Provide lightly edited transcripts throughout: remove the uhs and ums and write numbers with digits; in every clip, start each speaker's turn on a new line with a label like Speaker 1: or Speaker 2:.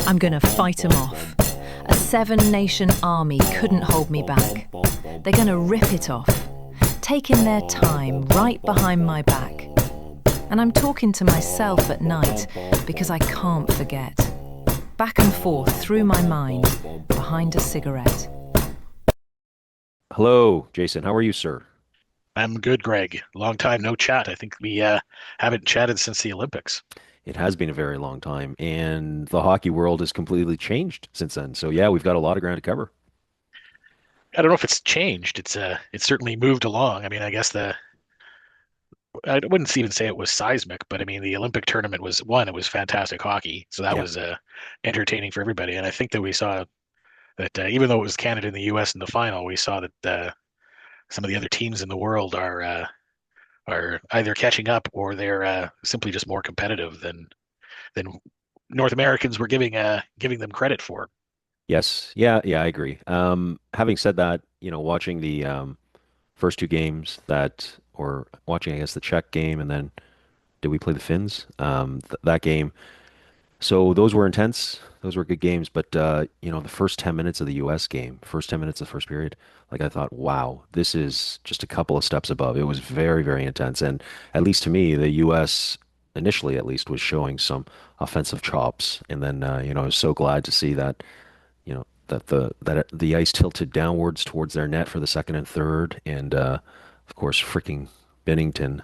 Speaker 1: I'm gonna fight 'em off. A seven-nation army couldn't hold me back. They're gonna rip it off, taking their time right behind my back. And I'm talking to myself at night because I can't forget. Back and forth through my mind, behind a cigarette.
Speaker 2: Hello, Jason. How are you, sir?
Speaker 3: I'm good, Greg. Long time no chat. I think we haven't chatted since the Olympics.
Speaker 2: It has been a very long time, and the hockey world has completely changed since then. So yeah, we've got a lot of ground to cover.
Speaker 3: I don't know if it's changed. It's certainly moved along. I mean, I guess I wouldn't even say it was seismic, but I mean the Olympic tournament was one. It was fantastic hockey, so that
Speaker 2: Yeah.
Speaker 3: was entertaining for everybody. And I think that we saw that even though it was Canada and the U.S. in the final, we saw that some of the other teams in the world are either catching up or they're simply just more competitive than North Americans were giving them credit for.
Speaker 2: Yes. Yeah, I agree. Having said that, watching the first two games or watching, I guess, the Czech game, and then did we play the Finns? Th that game. So those were intense. Those were good games. But the first 10 minutes of the US game, first 10 minutes of the first period, like I thought, wow, this is just a couple of steps above. It was very, very intense. And at least to me, the US initially at least was showing some offensive chops. And then I was so glad to see that, the ice tilted downwards towards their net for the second and third. And of course, freaking Binnington,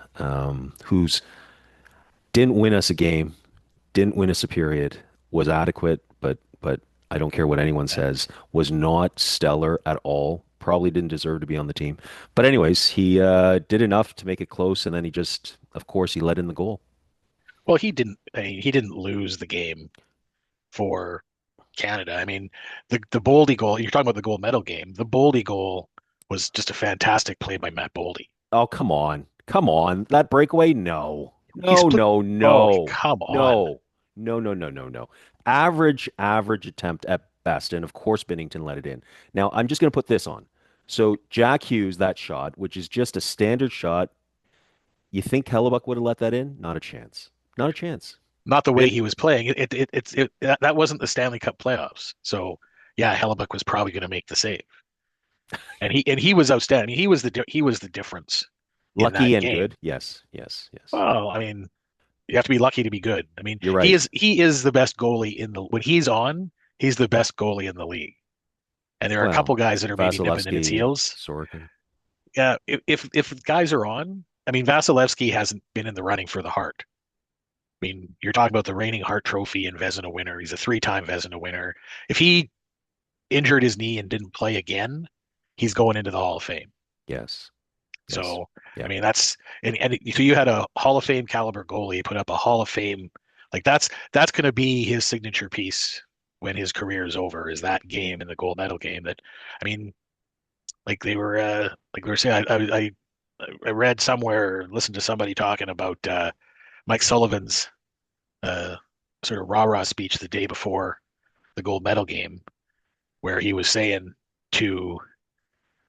Speaker 2: who's didn't win us a game, didn't win us a period, was adequate, but I don't care what anyone says, was not stellar at all. Probably didn't deserve to be on the team. But anyways, he did enough to make it close, and then of course, he let in the goal.
Speaker 3: Well, he didn't lose the game for Canada. I mean, the Boldy goal. You're talking about the gold medal game. The Boldy goal was just a fantastic play by Matt Boldy.
Speaker 2: Oh, come on. Come on. That breakaway? No.
Speaker 3: He
Speaker 2: No,
Speaker 3: split.
Speaker 2: no,
Speaker 3: Oh,
Speaker 2: no.
Speaker 3: come on.
Speaker 2: No. No, no, no, no, no. Average attempt at best. And of course, Binnington let it in. Now, I'm just going to put this on. So, Jack Hughes, that shot, which is just a standard shot, you think Hellebuck would have let that in? Not a chance. Not a chance.
Speaker 3: Not the way
Speaker 2: It,
Speaker 3: he was playing. That wasn't the Stanley Cup playoffs. So yeah, Hellebuck was probably going to make the save, and he was outstanding. He was the difference in
Speaker 2: lucky
Speaker 3: that
Speaker 2: and
Speaker 3: game.
Speaker 2: good. Yes, yes, yes.
Speaker 3: Well, I mean, you have to be lucky to be good. I mean,
Speaker 2: You're right.
Speaker 3: he is the best goalie in the when he's on, he's the best goalie in the league. And there are a couple
Speaker 2: Well,
Speaker 3: guys that are maybe nipping at its
Speaker 2: Vasilevsky,
Speaker 3: heels.
Speaker 2: Sorokin.
Speaker 3: Yeah, if guys are on, I mean, Vasilevsky hasn't been in the running for the Hart. I mean, you're talking about the reigning Hart Trophy and Vezina winner. He's a three-time Vezina winner. If he injured his knee and didn't play again, he's going into the Hall of Fame.
Speaker 2: Yes, yes.
Speaker 3: So, I
Speaker 2: Yeah.
Speaker 3: mean, and so you had a Hall of Fame caliber goalie put up a Hall of Fame, like that's going to be his signature piece when his career is over, is that game in the gold medal game. That, I mean, like we were saying, I read somewhere, listened to somebody talking about Mike Sullivan's uh, sort of rah-rah speech the day before the gold medal game, where he was saying to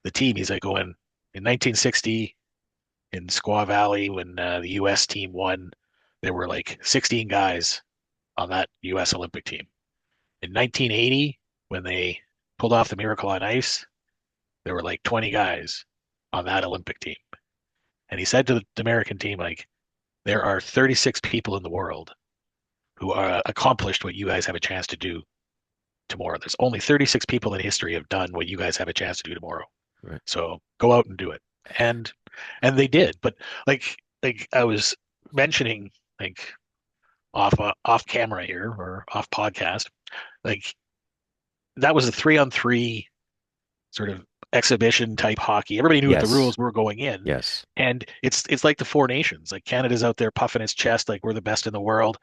Speaker 3: the team, he's like going, in 1960 in Squaw Valley when the U.S. team won, there were like 16 guys on that U.S. Olympic team. In 1980, when they pulled off the Miracle on Ice, there were like 20 guys on that Olympic team. And he said to the American team, like, there are 36 people in the world who are accomplished what you guys have a chance to do tomorrow. There's only 36 people in history have done what you guys have a chance to do tomorrow.
Speaker 2: Right.
Speaker 3: So go out and do it. And and they did. But like I was mentioning, like off camera here or off podcast, like that was a 3-on-3 sort of exhibition type hockey. Everybody knew what the
Speaker 2: Yes.
Speaker 3: rules were going in.
Speaker 2: Yes.
Speaker 3: And it's like the Four Nations. Like Canada's out there puffing its chest like we're the best in the world.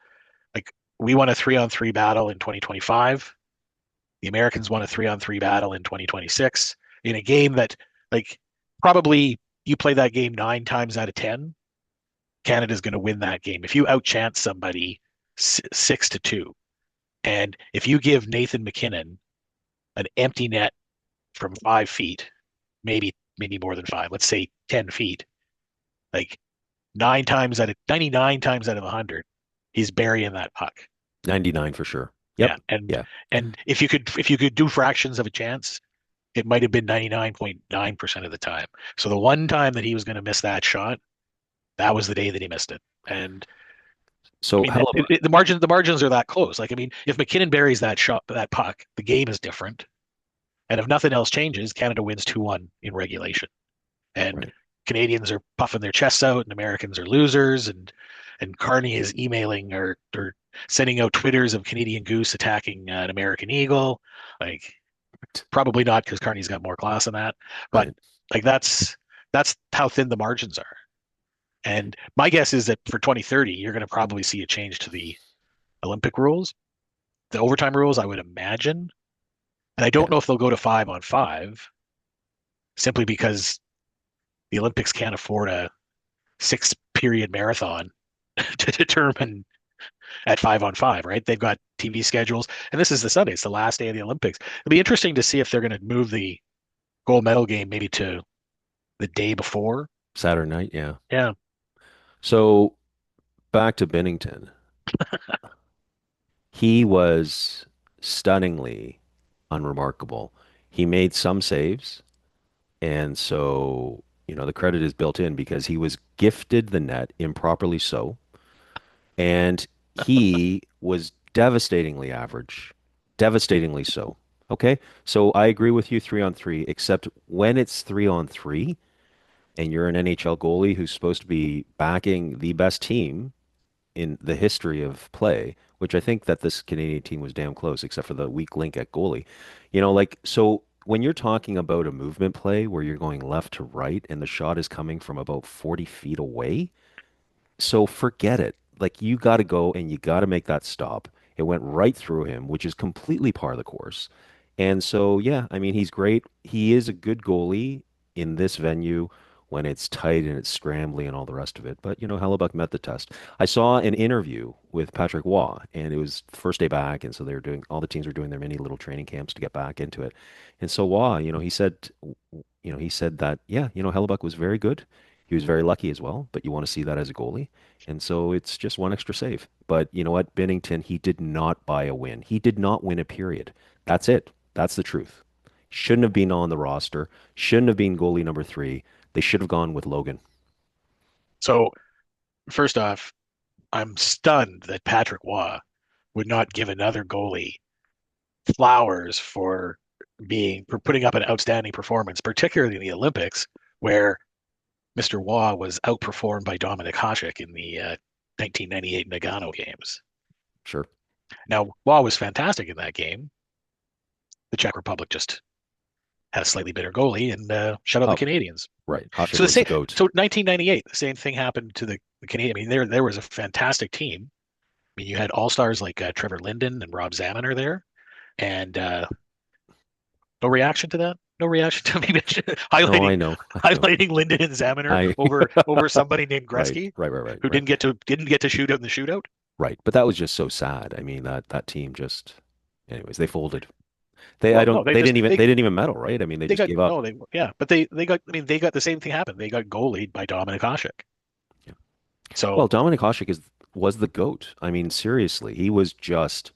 Speaker 3: Like we won a 3-on-3 battle in 2025. The Americans won a 3-on-3 battle in 2026 in a game that, like, probably you play that game 9 times out of 10, Canada's going to win that game. If you outchance somebody 6-2, and if you give Nathan MacKinnon an empty net from 5 feet, maybe more than five, let's say 10 feet, like 99 times out of 100, he's burying that puck.
Speaker 2: 99 for sure.
Speaker 3: Yeah,
Speaker 2: Yep. Yeah.
Speaker 3: and if you could do fractions of a chance, it might have been 99.9% of the time. So the one time that he was going to miss that shot, that was the day that he missed it. And I
Speaker 2: So
Speaker 3: mean,
Speaker 2: Hellebuck,
Speaker 3: the margins are that close. Like, I mean, if McKinnon buries that shot, that puck, the game is different. And if nothing else changes, Canada wins 2-1 in regulation. And
Speaker 2: right.
Speaker 3: Canadians are puffing their chests out, and Americans are losers. And Carney is emailing or sending out Twitters of Canadian Goose attacking an American Eagle. Like, probably not, because Carney's got more class than that. But
Speaker 2: Right.
Speaker 3: like, that's how thin the margins are. And my guess is that for 2030, you're going to probably see a change to the Olympic rules, the overtime rules, I would imagine. And I
Speaker 2: Yeah.
Speaker 3: don't know if they'll go to 5-on-5, simply because the Olympics can't afford a 6-period marathon to determine at 5-on-5, right? They've got TV schedules, and this is the Sunday. It's the last day of the Olympics. It'll be interesting to see if they're going to move the gold medal game maybe to the day before.
Speaker 2: Saturday night. Yeah.
Speaker 3: Yeah.
Speaker 2: So back to Binnington. He was stunningly unremarkable. He made some saves, and so, the credit is built in because he was gifted the net, improperly so, and he was devastatingly average, devastatingly so. Okay? So I agree with you 3-on-3, except when it's 3-on-3 and you're an NHL goalie who's supposed to be backing the best team in the history of play, which I think that this Canadian team was damn close, except for the weak link at goalie. So when you're talking about a movement play where you're going left to right and the shot is coming from about 40 feet away, so forget it. Like, you got to go and you got to make that stop. It went right through him, which is completely par of the course. And so, yeah, I mean, he's great. He is a good goalie in this venue when it's tight and it's scrambly and all the rest of it. But, Hellebuck met the test. I saw an interview with Patrick Waugh, and it was first day back. And so all the teams were doing their mini little training camps to get back into it. And so Waugh, he said that, yeah, Hellebuck was very good. He was very lucky as well, but you want to see that as a goalie. And so it's just one extra save. But you know what? Binnington, he did not buy a win. He did not win a period. That's it. That's the truth. Shouldn't have been on the roster. Shouldn't have been goalie number 3. They should have gone with Logan.
Speaker 3: So first off, I'm stunned that Patrick Waugh would not give another goalie flowers for putting up an outstanding performance, particularly in the Olympics, where Mr. Waugh was outperformed by Dominic Hasek in the 1998 Nagano games.
Speaker 2: Sure.
Speaker 3: Now, Waugh was fantastic in that game. The Czech Republic just had a slightly better goalie and shut out the
Speaker 2: Oh,
Speaker 3: Canadians.
Speaker 2: right. Hasek
Speaker 3: So the
Speaker 2: was the
Speaker 3: same.
Speaker 2: goat.
Speaker 3: So 1998, the same thing happened to the Canadian. I mean, there was a fantastic team. I mean, you had all stars like Trevor Linden and Rob Zaminer there, and no reaction to that. No reaction to me
Speaker 2: No,
Speaker 3: highlighting
Speaker 2: I know. I know.
Speaker 3: highlighting Linden and Zaminer
Speaker 2: I
Speaker 3: over somebody named
Speaker 2: right,
Speaker 3: Gretzky,
Speaker 2: right, right, right,
Speaker 3: who
Speaker 2: right.
Speaker 3: didn't get to shoot out in the shootout.
Speaker 2: Right. But that was just so sad. I mean, that team just, anyways, they folded.
Speaker 3: Well, no,
Speaker 2: They didn't even medal, right? I mean, they
Speaker 3: they
Speaker 2: just
Speaker 3: got
Speaker 2: gave up.
Speaker 3: no, they yeah, but they got. I mean, they got the same thing happened. They got goalied by Dominic Hasek.
Speaker 2: Yeah.
Speaker 3: So
Speaker 2: Well, Dominik Hasek was the GOAT. I mean, seriously, he was just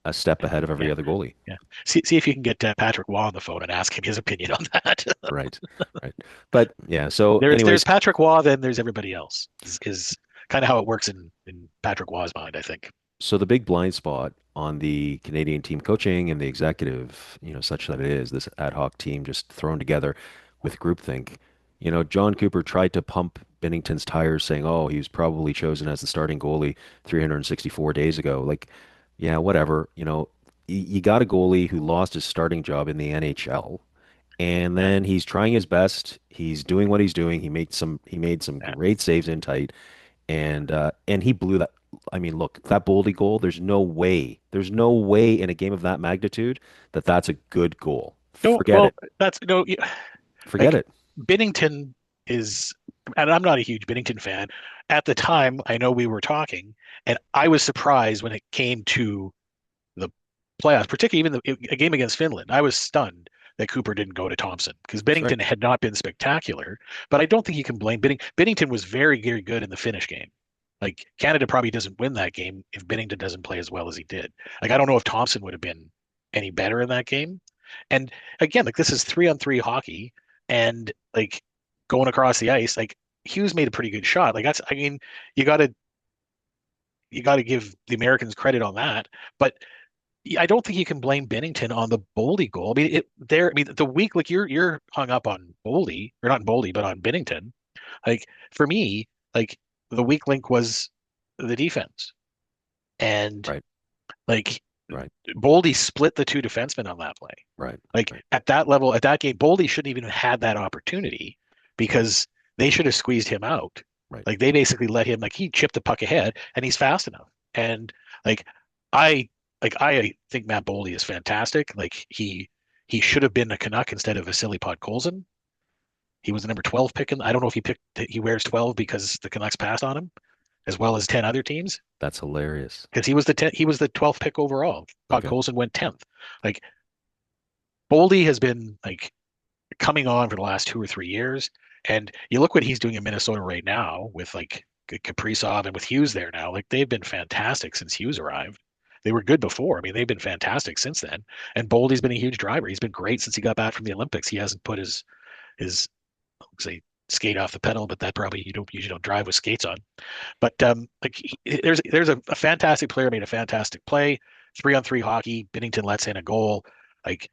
Speaker 2: a step ahead of every
Speaker 3: yeah,
Speaker 2: other goalie.
Speaker 3: yeah. See if you can get Patrick Waugh on the phone and ask him his opinion on that.
Speaker 2: Right. Right. But yeah, so
Speaker 3: There's
Speaker 2: anyways,
Speaker 3: Patrick Waugh, then there's everybody else. Is kind of how it works in Patrick Waugh's mind, I think.
Speaker 2: so the big blind spot on the Canadian team coaching and the executive, such that it is this ad hoc team just thrown together with groupthink. John Cooper tried to pump Binnington's tires saying, "Oh, he was probably chosen as the starting goalie 364 days ago." Like, yeah, whatever. You got a goalie who lost his starting job in the NHL, and
Speaker 3: Yeah,
Speaker 2: then he's trying his best. He's doing what he's doing. He made some
Speaker 3: yeah.
Speaker 2: great saves in tight, and he blew that. I mean, look, that Boldy goal, there's no way in a game of that magnitude that that's a good goal.
Speaker 3: No,
Speaker 2: Forget
Speaker 3: well,
Speaker 2: it.
Speaker 3: that's no,
Speaker 2: Forget
Speaker 3: like
Speaker 2: it.
Speaker 3: Binnington is, and I'm not a huge Binnington fan. At the time, I know we were talking, and I was surprised when it came to the playoffs, particularly even a game against Finland. I was stunned that Cooper didn't go to Thompson because
Speaker 2: That's right.
Speaker 3: Binnington had not been spectacular. But I don't think you can blame Binnington was very, very good in the finish game. Like Canada probably doesn't win that game if Binnington doesn't play as well as he did. Like I don't know if Thompson would have been any better in that game. And again, like this is 3-on-3 hockey, and like going across the ice, like Hughes made a pretty good shot. Like that's, I mean, you got to you got to give the Americans credit on that. But I don't think you can blame Binnington on the Boldy goal. I mean, I mean, the week like you're hung up on Boldy, or not Boldy, but on Binnington. Like for me, like the weak link was the defense, and
Speaker 2: Right.
Speaker 3: like
Speaker 2: Right.
Speaker 3: Boldy split the two defensemen on that play.
Speaker 2: Right.
Speaker 3: Like
Speaker 2: Right.
Speaker 3: at that level, at that game, Boldy shouldn't even have had that opportunity
Speaker 2: Right.
Speaker 3: because they should have squeezed him out.
Speaker 2: Right.
Speaker 3: Like they basically let him, like he chipped the puck ahead and he's fast enough. And like I I think Matt Boldy is fantastic. Like he should have been a Canuck instead of Vasily Podkolzin. He was the number 12 pick. I don't know if he wears 12 because the Canucks passed on him, as well as 10 other teams.
Speaker 2: That's hilarious.
Speaker 3: Because he was the 12th pick overall.
Speaker 2: Okay.
Speaker 3: Podkolzin went 10th. Like Boldy has been like coming on for the last 2 or 3 years. And you look what he's doing in Minnesota right now with like Kaprizov and with Hughes there now. Like they've been fantastic since Hughes arrived. They were good before. I mean, they've been fantastic since then. And Boldy's been a huge driver. He's been great since he got back from the Olympics. He hasn't put his say skate off the pedal, but that probably you don't usually don't drive with skates on. But like there's a fantastic player made a fantastic play, 3-on-3 hockey. Binnington lets in a goal. Like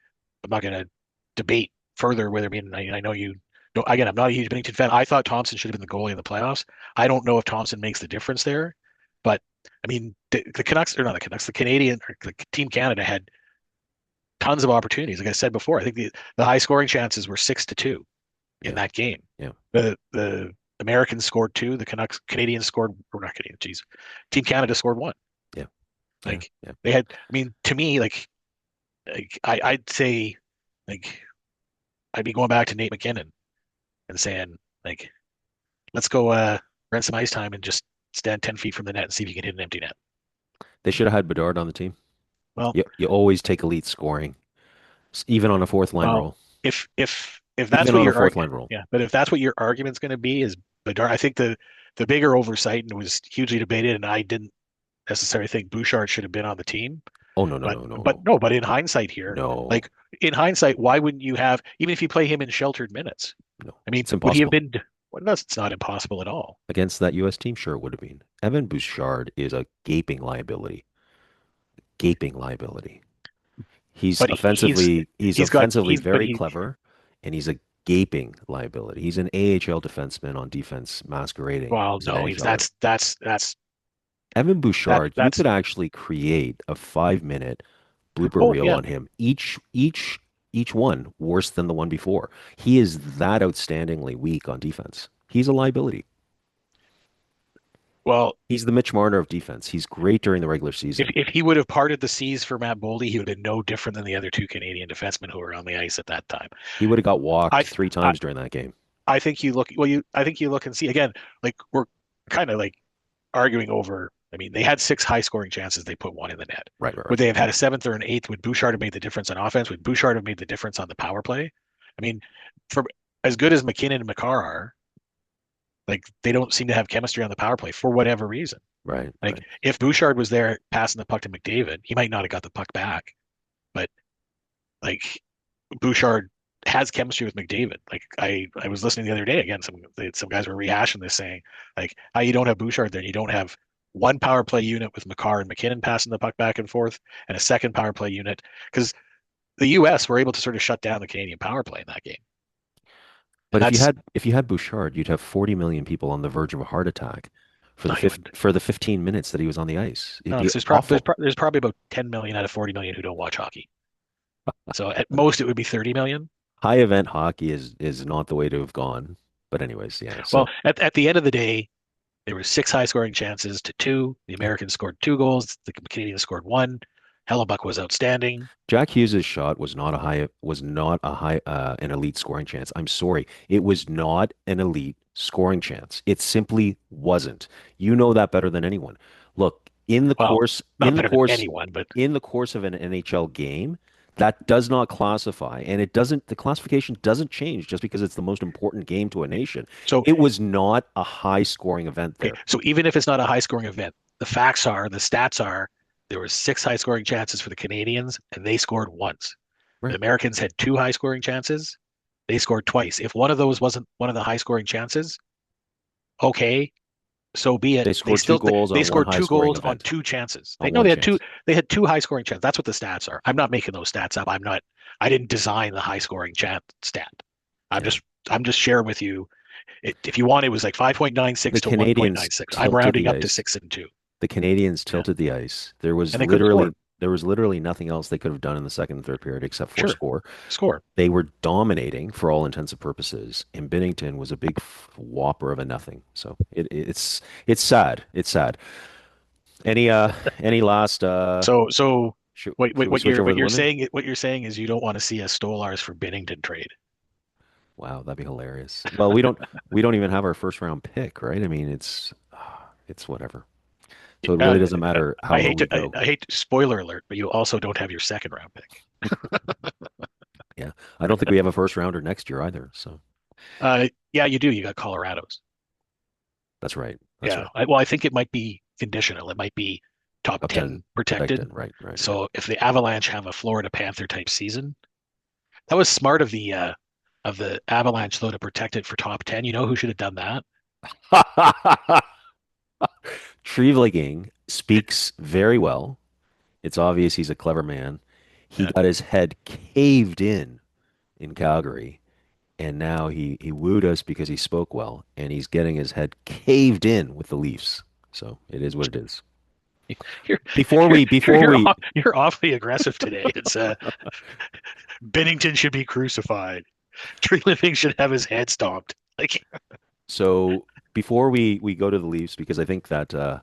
Speaker 3: I'm not going to debate further whether I know you. No, again, I'm not a huge Binnington fan. I thought Thompson should have been the goalie in the playoffs. I don't know if Thompson makes the difference there, but I mean the Canucks or not the Canucks, the Canadian or the Team Canada had tons of opportunities. Like I said before, I think the high scoring chances were 6-2 in
Speaker 2: Yeah.
Speaker 3: that game.
Speaker 2: Yeah.
Speaker 3: The Americans scored two. The Canadians scored, or not Canadian, geez. Team Canada scored one.
Speaker 2: Yeah. Yeah.
Speaker 3: Like
Speaker 2: Yeah.
Speaker 3: they had, I mean, to me, I'd say, like I'd be going back to Nate McKinnon and saying, like, let's go rent some ice time and just stand 10 feet from the net and see if you can hit an empty net.
Speaker 2: They should have had Bedard on the team.
Speaker 3: Well,
Speaker 2: You always take elite scoring, even on a fourth line
Speaker 3: well,
Speaker 2: role.
Speaker 3: if that's
Speaker 2: Even
Speaker 3: what
Speaker 2: on a
Speaker 3: your
Speaker 2: fourth line role.
Speaker 3: yeah, but if that's what your argument's going to be is Bedard, I think the bigger oversight and was hugely debated, and I didn't necessarily think Bouchard should have been on the team.
Speaker 2: Oh no, no,
Speaker 3: But
Speaker 2: no, no,
Speaker 3: but
Speaker 2: no.
Speaker 3: no, but in hindsight here,
Speaker 2: No.
Speaker 3: like in hindsight, why wouldn't you have even if you play him in sheltered minutes?
Speaker 2: No.
Speaker 3: I mean,
Speaker 2: It's
Speaker 3: would he have
Speaker 2: impossible.
Speaker 3: been? Well, no, it's not impossible at all.
Speaker 2: Against that US team, sure it would have been. Evan Bouchard is a gaping liability. Gaping liability.
Speaker 3: But
Speaker 2: He's
Speaker 3: he's got
Speaker 2: offensively
Speaker 3: he's but
Speaker 2: very
Speaker 3: he
Speaker 2: clever, and he's a gaping liability. He's an AHL defenseman on defense masquerading
Speaker 3: well,
Speaker 2: as an
Speaker 3: no, he's
Speaker 2: NHLer. Evan Bouchard, you
Speaker 3: that's
Speaker 2: could actually create a 5 minute blooper
Speaker 3: oh
Speaker 2: reel
Speaker 3: yeah.
Speaker 2: on him. Each one worse than the one before. He is that outstandingly weak on defense. He's a liability.
Speaker 3: Well,
Speaker 2: He's the Mitch Marner of defense. He's great during the regular season.
Speaker 3: if he would have parted the seas for Matt Boldy, he would have been no different than the other two Canadian defensemen who were on the ice at that time.
Speaker 2: He would have got walked
Speaker 3: I
Speaker 2: three
Speaker 3: I,
Speaker 2: times during that game.
Speaker 3: I think you look I think you look and see again, like we're kind of like arguing over. I mean, they had six high scoring chances. They put one in the net.
Speaker 2: Right, right,
Speaker 3: Would
Speaker 2: right.
Speaker 3: they have had a seventh or an eighth? Would Bouchard have made the difference on offense? Would Bouchard have made the difference on the power play? I mean, for as good as McKinnon and McCarr are, like they don't seem to have chemistry on the power play for whatever reason.
Speaker 2: Right,
Speaker 3: Like
Speaker 2: right.
Speaker 3: if Bouchard was there passing the puck to McDavid, he might not have got the puck back. But like Bouchard has chemistry with McDavid. Like I was listening the other day again. Some guys were rehashing this, saying like how you don't have Bouchard there, you don't have one power play unit with McCarr and McKinnon passing the puck back and forth, and a second power play unit because the U.S. were able to sort of shut down the Canadian power play in that game, and
Speaker 2: But
Speaker 3: that's
Speaker 2: if you had Bouchard, you'd have 40 million people on the verge of a heart attack
Speaker 3: no, he wouldn't.
Speaker 2: for the 15 minutes that he was on the ice. It'd
Speaker 3: No,
Speaker 2: be
Speaker 3: because
Speaker 2: awful.
Speaker 3: there's probably about 10 million out of 40 million who don't watch hockey. So at most it would be 30 million.
Speaker 2: High event hockey is not the way to have gone. But anyways, yeah.
Speaker 3: Well,
Speaker 2: So
Speaker 3: at the end of the day, there were six high scoring chances to two. The Americans scored two goals. The Canadians scored one. Hellebuck was outstanding.
Speaker 2: Jack Hughes's shot was not a high an elite scoring chance. I'm sorry. It was not an elite scoring chance. It simply wasn't. You know that better than anyone. Look,
Speaker 3: Well, not
Speaker 2: in the
Speaker 3: better than
Speaker 2: course
Speaker 3: anyone, but
Speaker 2: in the course of an NHL game, That does not classify, and it doesn't, the classification doesn't change just because it's the most important game to a nation.
Speaker 3: So
Speaker 2: It was not a high scoring event
Speaker 3: okay,
Speaker 2: there.
Speaker 3: so even if it's not a high scoring event, the stats are there were six high scoring chances for the Canadians, and they scored once. The
Speaker 2: Right.
Speaker 3: Americans had two high scoring chances. They scored twice. If one of those wasn't one of the high scoring chances, okay, so be it.
Speaker 2: They
Speaker 3: They
Speaker 2: scored two
Speaker 3: still
Speaker 2: goals
Speaker 3: they
Speaker 2: on one
Speaker 3: scored
Speaker 2: high
Speaker 3: two
Speaker 2: scoring
Speaker 3: goals on
Speaker 2: event,
Speaker 3: two chances. They
Speaker 2: on
Speaker 3: no,
Speaker 2: one chance.
Speaker 3: they had two high scoring chances. That's what the stats are. I'm not making those stats up. I didn't design the high scoring chat stat. I'm
Speaker 2: Yeah.
Speaker 3: just I'm just sharing with you. If you want, it was like
Speaker 2: The
Speaker 3: 5.96 to
Speaker 2: Canadians
Speaker 3: 1.96. I'm
Speaker 2: tilted
Speaker 3: rounding
Speaker 2: the
Speaker 3: up to
Speaker 2: ice.
Speaker 3: 6 and 2.
Speaker 2: The Canadians
Speaker 3: Yeah,
Speaker 2: tilted the ice.
Speaker 3: and they couldn't score.
Speaker 2: There was literally nothing else they could have done in the second and third period except for
Speaker 3: Sure,
Speaker 2: score.
Speaker 3: score.
Speaker 2: They were dominating for all intents and purposes, and Binnington was a big whopper of a nothing. So it's sad. It's sad. Any any last
Speaker 3: So
Speaker 2: should we switch over to the women?
Speaker 3: what you're saying is you don't want to see a Stolars for Binnington trade.
Speaker 2: Wow, that'd be hilarious. Well, we don't even have our first round pick, right? I mean, it's whatever. So it
Speaker 3: Uh,
Speaker 2: really doesn't matter how low we go.
Speaker 3: I hate spoiler alert, but you also don't have your second round pick.
Speaker 2: Yeah. I don't think we have a first rounder next year either. So
Speaker 3: Yeah, you do. You got Colorado's.
Speaker 2: that's right. That's
Speaker 3: Yeah.
Speaker 2: right.
Speaker 3: Well, I think it might be conditional. It might be top
Speaker 2: Up 10
Speaker 3: 10 protected.
Speaker 2: protected. Right, right, right.
Speaker 3: So if the Avalanche have a Florida Panther type season, that was smart of the Avalanche though to protect it for top 10. You know who should have done that?
Speaker 2: Trevelyan speaks very well. It's obvious he's a clever man. He
Speaker 3: Yeah.
Speaker 2: got his head caved in Calgary, and now he wooed us because he spoke well, and he's getting his head caved in with the Leafs. So it is what it is.
Speaker 3: You're
Speaker 2: Before we
Speaker 3: you're awfully aggressive today. It's Binnington should be crucified. Tree Living should have his head stomped. Like
Speaker 2: so before we go to the Leafs, because I think that the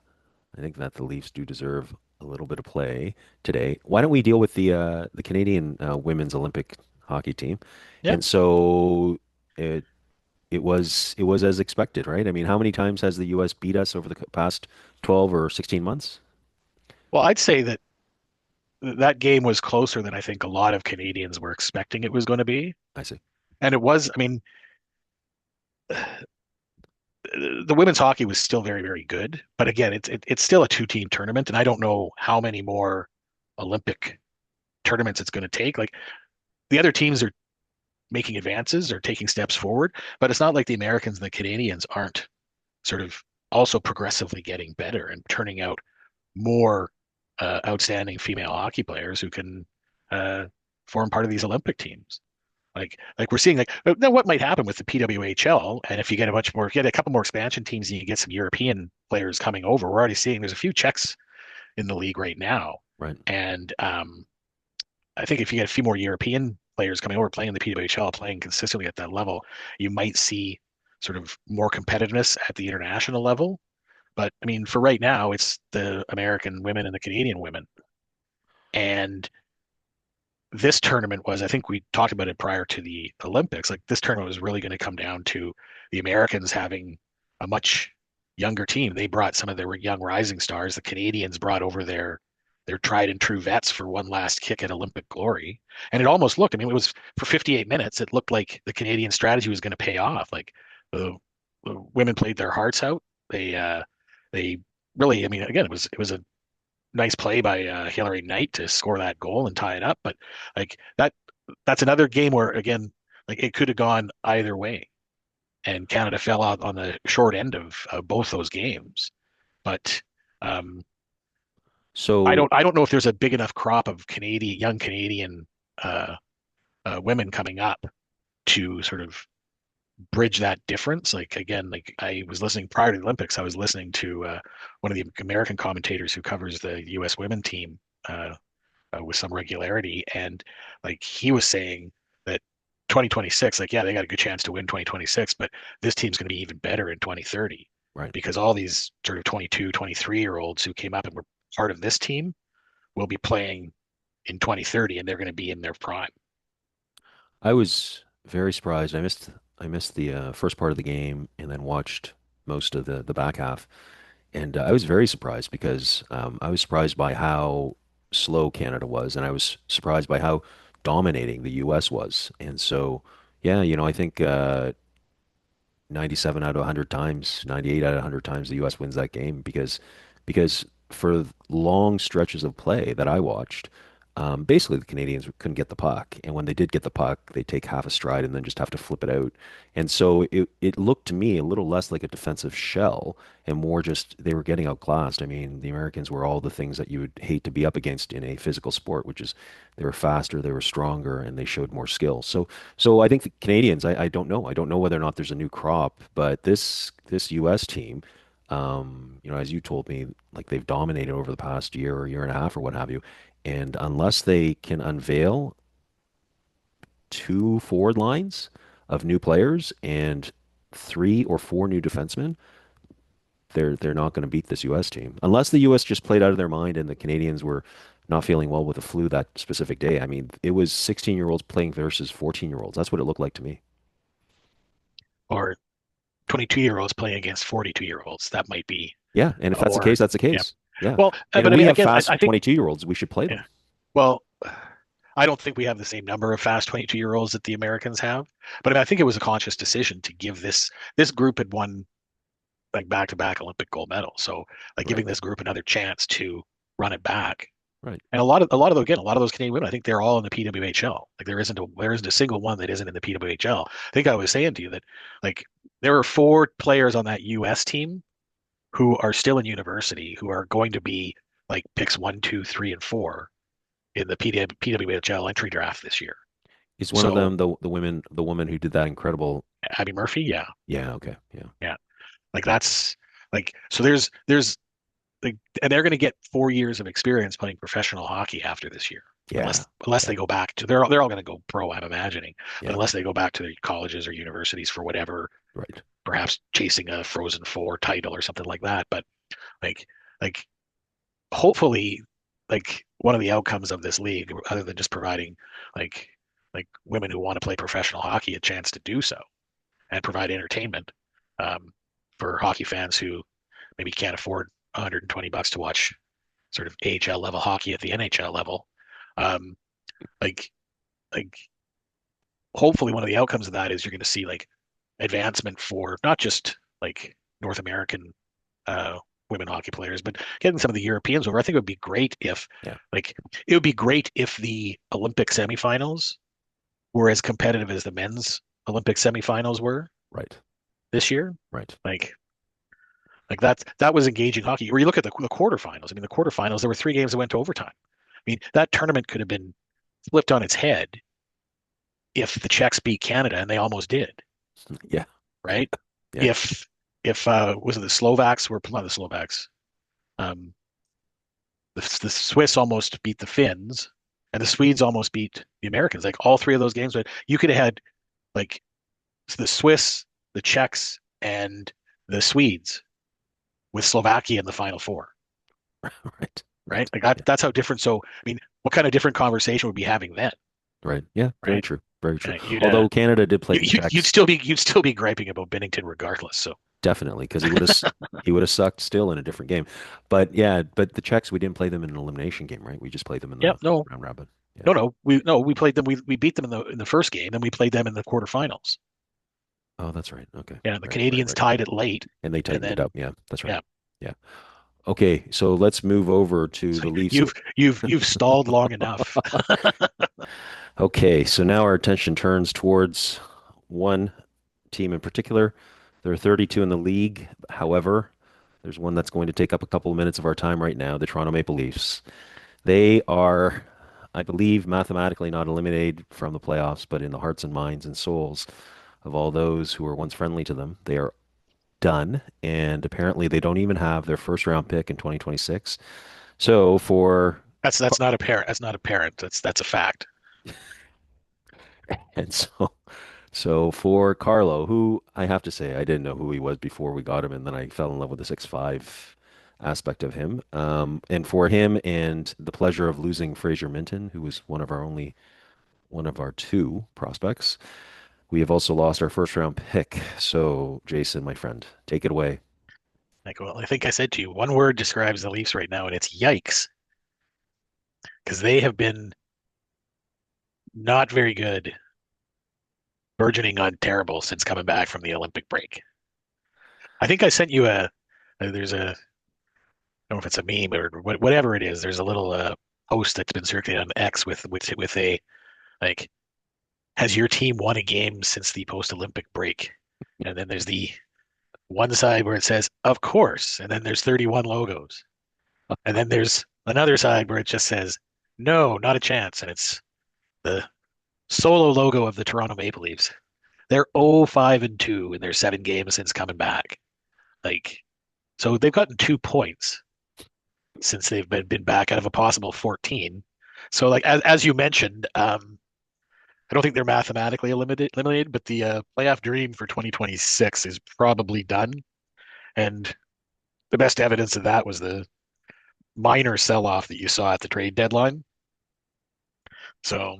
Speaker 2: Leafs do deserve a little bit of play today. Why don't we deal with the Canadian women's Olympic hockey team?
Speaker 3: yeah.
Speaker 2: And so it was as expected, right? I mean, how many times has the U.S. beat us over the past 12 or 16 months?
Speaker 3: Well, I'd say that that game was closer than I think a lot of Canadians were expecting it was going to be.
Speaker 2: I see.
Speaker 3: And it was, I mean, the women's hockey was still very, very good. But again, it's still a two-team tournament, and I don't know how many more Olympic tournaments it's going to take. Like the other teams are making advances or taking steps forward, but it's not like the Americans and the Canadians aren't sort of also progressively getting better and turning out more outstanding female hockey players who can uh, form part of these Olympic teams. Like we're seeing now what might happen with the PWHL, and if you get if you get a couple more expansion teams and you get some European players coming over, we're already seeing there's a few Czechs in the league right now,
Speaker 2: Right.
Speaker 3: and I think if you get a few more European players coming over playing in the PWHL, playing consistently at that level, you might see sort of more competitiveness at the international level. But I mean, for right now, it's the American women and the Canadian women. And this tournament was, I think we talked about it prior to the Olympics, like this tournament was really going to come down to the Americans having a much younger team. They brought some of their young rising stars. The Canadians brought over their tried and true vets for one last kick at Olympic glory. And it almost looked, I mean, it was for 58 minutes, it looked like the Canadian strategy was going to pay off. Like the women played their hearts out. They really, I mean, again, it was a nice play by Hillary Knight to score that goal and tie it up. But like that's another game where again, like it could have gone either way, and Canada fell out on the short end of both those games. But um,
Speaker 2: So
Speaker 3: I don't know if there's a big enough crop of young Canadian uh, women coming up to sort of bridge that difference. Like again, like I was listening prior to the Olympics, I was listening to one of the American commentators who covers the U.S. women team with some regularity, and like he was saying that 2026, like yeah, they got a good chance to win 2026, but this team's going to be even better in 2030
Speaker 2: right.
Speaker 3: because all these sort of 22, 23-year olds who came up and were part of this team will be playing in 2030, and they're going to be in their prime.
Speaker 2: I was very surprised. I missed the first part of the game and then watched most of the back half. And I was very surprised because I was surprised by how slow Canada was, and I was surprised by how dominating the U.S. was. And so, yeah, I think 97 out of 100 times, 98 out of 100 times the US wins that game because for long stretches of play that I watched, basically the Canadians couldn't get the puck, and when they did get the puck, they take half a stride and then just have to flip it out. And so it looked to me a little less like a defensive shell and more just they were getting outclassed. I mean, the Americans were all the things that you would hate to be up against in a physical sport, which is they were faster, they were stronger, and they showed more skill. So I think the Canadians, I don't know. I don't know whether or not there's a new crop, but this U.S. team, as you told me, like they've dominated over the past year or year and a half or what have you. And unless they can unveil two forward lines of new players and three or four new defensemen, they're not going to beat this U.S. team. Unless the U.S. just played out of their mind and the Canadians were not feeling well with the flu that specific day. I mean, it was 16-year-olds playing versus 14-year-olds. That's what it looked like to me.
Speaker 3: Or 22-year-olds playing against 42-year-olds. That might be
Speaker 2: Yeah, and if that's the
Speaker 3: more.
Speaker 2: case, that's the
Speaker 3: Yeah.
Speaker 2: case. Yeah.
Speaker 3: Well,
Speaker 2: And
Speaker 3: but
Speaker 2: if
Speaker 3: I
Speaker 2: we
Speaker 3: mean, I
Speaker 2: have
Speaker 3: guess
Speaker 2: fast
Speaker 3: I think,
Speaker 2: 22-year-olds, we should play
Speaker 3: yeah.
Speaker 2: them.
Speaker 3: Well, I don't think we have the same number of fast 22-year-olds that the Americans have. But I mean, I think it was a conscious decision to give this group had won like back-to-back Olympic gold medals. So like
Speaker 2: Right.
Speaker 3: giving this group another chance to run it back.
Speaker 2: Right.
Speaker 3: And a lot of those Canadian women, I think they're all in the PWHL. Like there isn't a single one that isn't in the PWHL. I think I was saying to you that like there are four players on that US team who are still in university who are going to be like picks one, two, three, and four in the PWHL entry draft this year.
Speaker 2: Is one of
Speaker 3: So
Speaker 2: them the woman who did that incredible?
Speaker 3: Abby Murphy, yeah,
Speaker 2: Yeah, okay. Yeah.
Speaker 3: yeah, like that's like so there's like and they're going to get 4 years of experience playing professional hockey after this year.
Speaker 2: Yeah.
Speaker 3: Unless
Speaker 2: Yeah.
Speaker 3: they go back to they're all going to go pro, I'm imagining, but
Speaker 2: Yeah.
Speaker 3: unless they go back to their colleges or universities for whatever,
Speaker 2: Right.
Speaker 3: perhaps chasing a Frozen Four title or something like that. But like like hopefully like one of the outcomes of this league, other than just providing like women who want to play professional hockey a chance to do so and provide entertainment um, for hockey fans who maybe can't afford $120 to watch sort of AHL level hockey at the NHL level. Um, like like hopefully one of the outcomes of that is you're going to see like advancement for not just like North American uh, women hockey players, but getting some of the Europeans over. I think it would be great if
Speaker 2: Yeah.
Speaker 3: like it would be great if the Olympic semifinals were as competitive as the men's Olympic semifinals were
Speaker 2: Right.
Speaker 3: this year.
Speaker 2: Right.
Speaker 3: Like that was engaging hockey. Or you look at the quarterfinals. I mean, the quarterfinals there were three games that went to overtime. I mean, that tournament could have been flipped on its head if the Czechs beat Canada, and they almost did,
Speaker 2: Yeah.
Speaker 3: right?
Speaker 2: Yeah.
Speaker 3: If was it the Slovaks were not the Slovaks, um, the Swiss almost beat the Finns, and the Swedes almost beat the Americans. Like all three of those games, but you could have had like the Swiss, the Czechs, and the Swedes with Slovakia in the Final Four,
Speaker 2: Right.
Speaker 3: right?
Speaker 2: Right.
Speaker 3: Like
Speaker 2: Yeah.
Speaker 3: that's how different. So I mean, what kind of different conversation would we be having then,
Speaker 2: Right. Yeah. Very
Speaker 3: right?
Speaker 2: true. Very true.
Speaker 3: You'd
Speaker 2: Although Canada did play the
Speaker 3: you'd
Speaker 2: Czechs
Speaker 3: still be griping about Binnington regardless. So
Speaker 2: definitely because he would have sucked still in a different game. But yeah, but the Czechs we didn't play them in an elimination game, right? We just played them in
Speaker 3: yeah,
Speaker 2: the
Speaker 3: no,
Speaker 2: round robin. Yeah.
Speaker 3: no, we played them. We beat them in the first game, then we played them in the quarterfinals.
Speaker 2: Oh, that's right. Okay.
Speaker 3: Yeah, the
Speaker 2: Right. Right.
Speaker 3: Canadians
Speaker 2: Right.
Speaker 3: tied it late,
Speaker 2: And they
Speaker 3: and
Speaker 2: tightened it
Speaker 3: then
Speaker 2: up. Yeah. That's right.
Speaker 3: yeah,
Speaker 2: Yeah. Okay. So let's move over to
Speaker 3: it's
Speaker 2: the
Speaker 3: like
Speaker 2: Leafs.
Speaker 3: you've stalled long enough.
Speaker 2: Okay, so now our attention turns towards one team in particular. There are 32 in the league. However, there's one that's going to take up a couple of minutes of our time right now, the Toronto Maple Leafs. They are, I believe, mathematically not eliminated from the playoffs, but in the hearts and minds and souls of all those who were once friendly to them, they are done. And apparently, they don't even have their first round pick in 2026. So for
Speaker 3: That's not apparent. That's not apparent. That's a fact.
Speaker 2: and so for Carlo, who I have to say I didn't know who he was before we got him, and then I fell in love with the 6'5" aspect of him. And for him and the pleasure of losing Fraser Minton, who was one of our two prospects, we have also lost our first round pick. So Jason, my friend, take it away.
Speaker 3: Like, well, I think I said to you, one word describes the Leafs right now, and it's yikes, because they have been not very good, burgeoning on terrible since coming back from the Olympic break. I think I sent you there's a, I don't know if it's a meme or whatever it is. There's a little post that's been circulating on X with a like, has your team won a game since the post-Olympic break? And then there's the one side where it says, of course, and then there's 31 logos. And then there's another side where it just says, no, not a chance. And it's the solo logo of the Toronto Maple Leafs. They're 0-5-2 in their 7 games since coming back. Like, so they've gotten 2 points since they've been back out of a possible 14. So, like as you mentioned, I don't think they're mathematically eliminated, but the playoff dream for 2026 is probably done. And the best evidence of that was the minor sell-off that you saw at the trade deadline. So,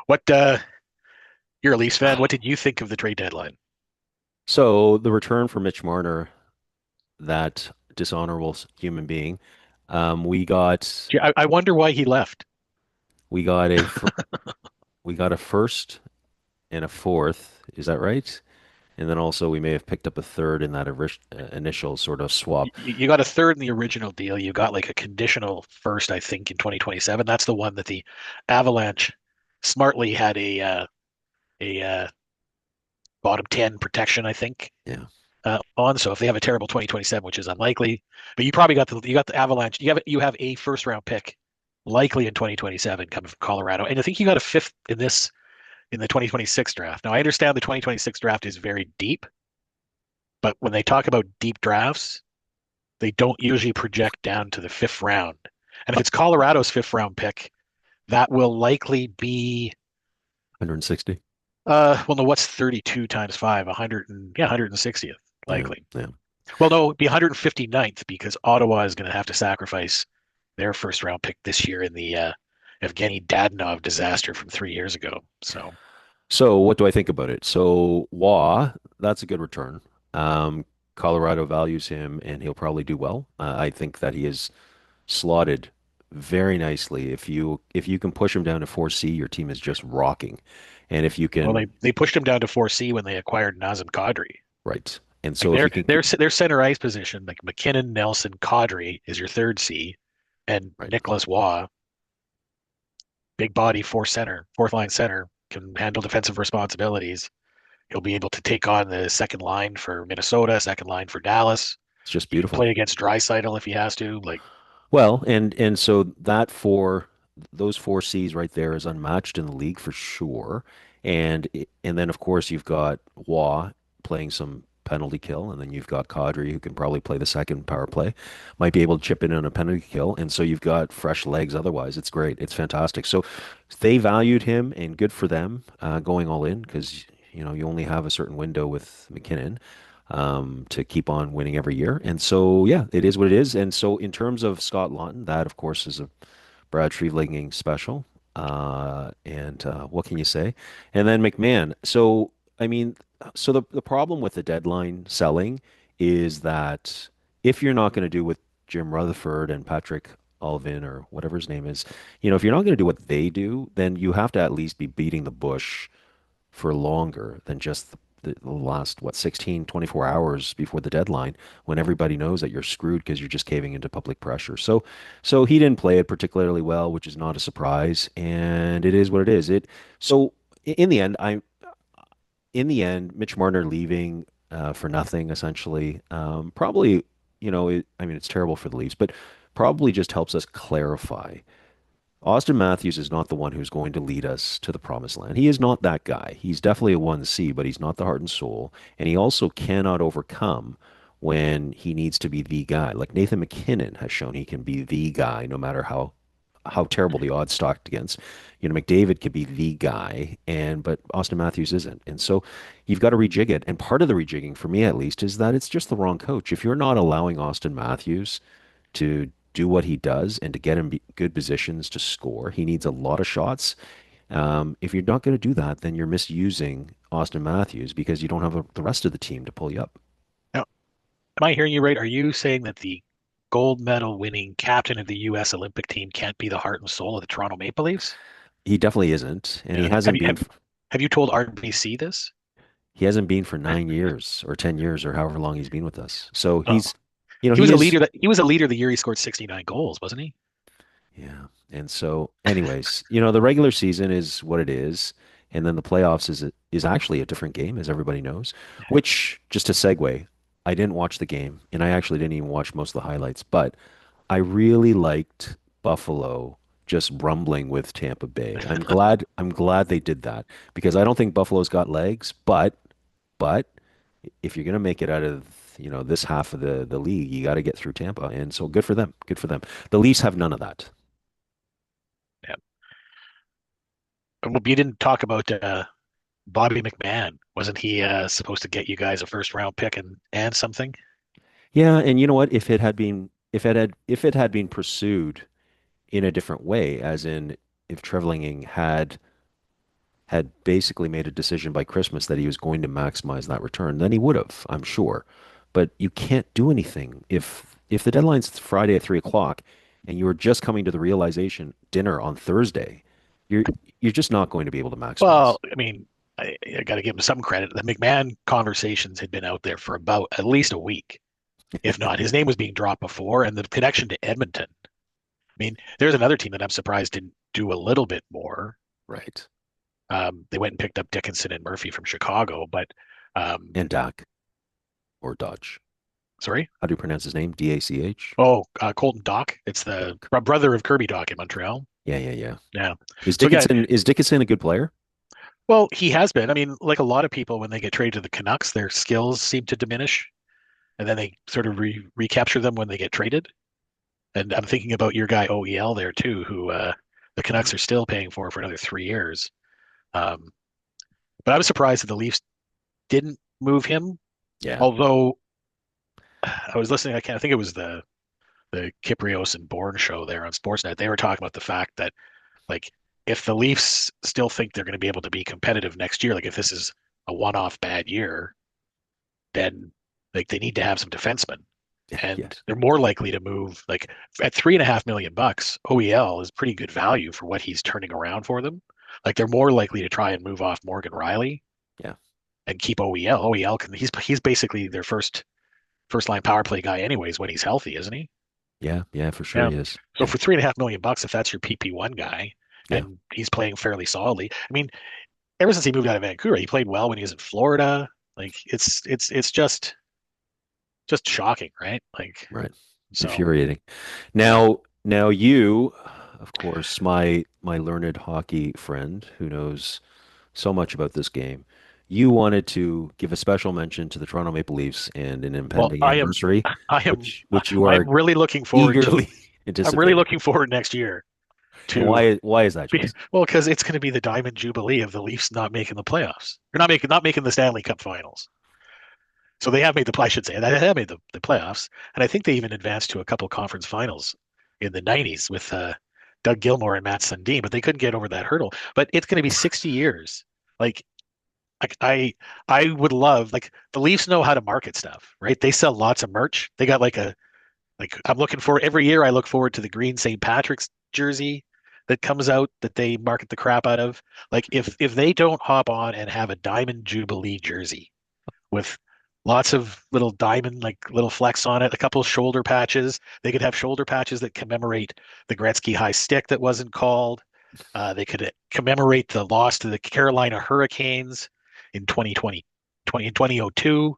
Speaker 3: what you're a Leafs fan? What did you think of the trade deadline?
Speaker 2: So the return for Mitch Marner, that dishonorable human being, we got
Speaker 3: Gee, I wonder why he left.
Speaker 2: we got a we got a first and a fourth. Is that right? And then also we may have picked up a third in that initial sort of swap.
Speaker 3: You got a third in the original deal. You got like a conditional first, I think, in 2027. That's the one that the Avalanche smartly had a bottom 10 protection, I think,
Speaker 2: Yeah.
Speaker 3: on. So if they have a terrible 2027, which is unlikely, but you probably got the Avalanche. You have a first round pick likely in 2027 coming from Colorado, and I think you got a fifth in the 2026 draft. Now I understand the 2026 draft is very deep, but when they talk about deep drafts, they don't usually project down to the fifth round. And if it's Colorado's fifth round pick, that will likely be
Speaker 2: 160.
Speaker 3: well, no, what's 32 times 5? 100 and yeah, 160th
Speaker 2: Yeah.
Speaker 3: likely.
Speaker 2: Yeah.
Speaker 3: Well, no, it'd be 159th because Ottawa is going to have to sacrifice their first round pick this year in the Evgeny Dadonov disaster from 3 years ago. So,
Speaker 2: So what do I think about it? So Wah, that's a good return. Um, Colorado values him, and he'll probably do well. I think that he is slotted very nicely. If you can push him down to 4C, your team is just rocking. And if you
Speaker 3: well,
Speaker 2: can,
Speaker 3: they pushed him down to 4C when they acquired Nazem Kadri.
Speaker 2: right. And
Speaker 3: Like
Speaker 2: so if you can
Speaker 3: their center ice position, like McKinnon, Nelson, Kadri is your third C, and
Speaker 2: right.
Speaker 3: Nicholas Waugh, big body fourth line center, can handle defensive responsibilities. He'll be able to take on the second line for Minnesota, second line for Dallas.
Speaker 2: It's just
Speaker 3: He can
Speaker 2: beautiful.
Speaker 3: play against Draisaitl if he has to. Like,
Speaker 2: Well, and so that for those four C's right there is unmatched in the league for sure. And then of course you've got Waugh playing some penalty kill, and then you've got Kadri who can probably play the second power play, might be able to chip in on a penalty kill, and so you've got fresh legs. Otherwise, it's great. It's fantastic. So they valued him, and good for them going all in because you only have a certain window with McKinnon to keep on winning every year. And so, yeah, it is what it is. And so, in terms of Scott Laughton, that of course is a Brad Treliving special. And what can you say? And then McMahon. So, I mean, so the problem with the deadline selling is that if you're not going to do what Jim Rutherford and Patrick Alvin or whatever his name is, if you're not going to do what they do, then you have to at least be beating the bush for longer than just the last, what, 16, 24 hours before the deadline when everybody knows that you're screwed because you're just caving into public pressure. So he didn't play it particularly well, which is not a surprise, and it is what it is. So in the end, Mitch Marner leaving for nothing essentially, probably, I mean, it's terrible for the Leafs, but probably just helps us clarify Austin Matthews is not the one who's going to lead us to the promised land. He is not that guy. He's definitely a 1C, but he's not the heart and soul. And he also cannot overcome when he needs to be the guy. Like Nathan McKinnon has shown he can be the guy no matter how terrible the odds stacked against. McDavid could be the guy, but Austin Matthews isn't. And so you've got to rejig it. And part of the rejigging, for me at least, is that it's just the wrong coach. If you're not allowing Austin Matthews to do what he does and to get him good positions to score. He needs a lot of shots. If you're not going to do that, then you're misusing Austin Matthews because you don't have the rest of the team to pull you up.
Speaker 3: now, am I hearing you right? Are you saying that the gold medal winning captain of the U.S. Olympic team can't be the heart and soul of the Toronto Maple Leafs?
Speaker 2: he definitely isn't, and he
Speaker 3: Yeah. Have
Speaker 2: hasn't
Speaker 3: you
Speaker 2: been.
Speaker 3: have you told RBC this?
Speaker 2: He hasn't been for 9 years or 10 years or however long he's been with us. So
Speaker 3: Oh, he
Speaker 2: he
Speaker 3: was a
Speaker 2: is.
Speaker 3: leader that he was a leader the year he scored 69 goals, wasn't he?
Speaker 2: Yeah. And so, anyways, the regular season is what it is, and then the playoffs is actually a different game, as everybody knows. Which, just to segue, I didn't watch the game, and I actually didn't even watch most of the highlights, but I really liked Buffalo just rumbling with Tampa Bay. I'm glad they did that because I don't think Buffalo's got legs, but if you're gonna make it out of this half of the league, you got to get through Tampa, and so good for them. Good for them. The Leafs have none of that.
Speaker 3: Yeah. Well, you didn't talk about Bobby McMahon. Wasn't he supposed to get you guys a first round pick and something?
Speaker 2: Yeah, and you know what? If it had been pursued in a different way, as in if Trevelyan had basically made a decision by Christmas that he was going to maximize that return, then he would have, I'm sure. But you can't do anything if the deadline's Friday at 3 o'clock and you are just coming to the realization dinner on Thursday, you're you're just not going to be able to maximize.
Speaker 3: Well, I mean, I got to give him some credit. The McMahon conversations had been out there for about at least a week, if not. His name was being dropped before, and the connection to Edmonton. I mean, there's another team that I'm surprised didn't do a little bit more.
Speaker 2: Right.
Speaker 3: They went and picked up Dickinson and Murphy from Chicago, but
Speaker 2: And Dak or Dodge.
Speaker 3: sorry.
Speaker 2: How do you pronounce his name? Dach?
Speaker 3: Oh, Colton Dock. It's the brother of Kirby Dock in Montreal.
Speaker 2: Yeah, yeah, yeah.
Speaker 3: Yeah.
Speaker 2: Is
Speaker 3: So yeah,
Speaker 2: Dickinson a good player?
Speaker 3: well, he has been. I mean, like a lot of people, when they get traded to the Canucks, their skills seem to diminish, and then they sort of recapture them when they get traded. And I'm thinking about your guy OEL there too, who the Canucks are still paying for another 3 years. Um, but I was surprised that the Leafs didn't move him.
Speaker 2: Yeah.
Speaker 3: Although I was listening, I think it was the Kiprios and Bourne show there on Sportsnet. They were talking about the fact that like if the Leafs still think they're going to be able to be competitive next year, like if this is a one-off bad year, then like they need to have some defensemen, and
Speaker 2: Yes.
Speaker 3: they're more likely to move like at $3.5 million. OEL is pretty good value for what he's turning around for them. Like they're more likely to try and move off Morgan Riley
Speaker 2: Yeah.
Speaker 3: and keep OEL. OEL can he's basically their first line power play guy anyways when he's healthy, isn't he?
Speaker 2: Yeah. Yeah, for sure
Speaker 3: Yeah.
Speaker 2: he is.
Speaker 3: So
Speaker 2: Yeah.
Speaker 3: for $3.5 million, if that's your PP1 guy,
Speaker 2: Yeah.
Speaker 3: and he's playing fairly solidly. I mean, ever since he moved out of Vancouver, he played well when he was in Florida. Like it's just shocking, right? Like
Speaker 2: Right.
Speaker 3: so.
Speaker 2: Infuriating.
Speaker 3: Yeah.
Speaker 2: Now you, of course, my learned hockey friend who knows so much about this game, you wanted to give a special mention to the Toronto Maple Leafs and an
Speaker 3: Well,
Speaker 2: impending anniversary,
Speaker 3: I am,
Speaker 2: which you
Speaker 3: I'm
Speaker 2: are
Speaker 3: really looking forward to.
Speaker 2: eagerly
Speaker 3: I'm really
Speaker 2: anticipating.
Speaker 3: looking forward next year
Speaker 2: And
Speaker 3: to
Speaker 2: why is that, Jason?
Speaker 3: well, because it's going to be the diamond jubilee of the Leafs not making the playoffs. They're not making the Stanley Cup Finals. So they have made I should say, they have made the playoffs, and I think they even advanced to a couple conference finals in the '90s with Doug Gilmour and Matt Sundin, but they couldn't get over that hurdle. But it's going to be 60 years. Like I would love like the Leafs know how to market stuff, right? They sell lots of merch. They got like I'm looking for every year. I look forward to the green St. Patrick's jersey that comes out that they market the crap out of. Like if they don't hop on and have a Diamond Jubilee jersey with lots of little diamond like little flecks on it, a couple of shoulder patches. They could have shoulder patches that commemorate the Gretzky high stick that wasn't called. They could commemorate the loss to the Carolina Hurricanes in 2020, in 2002.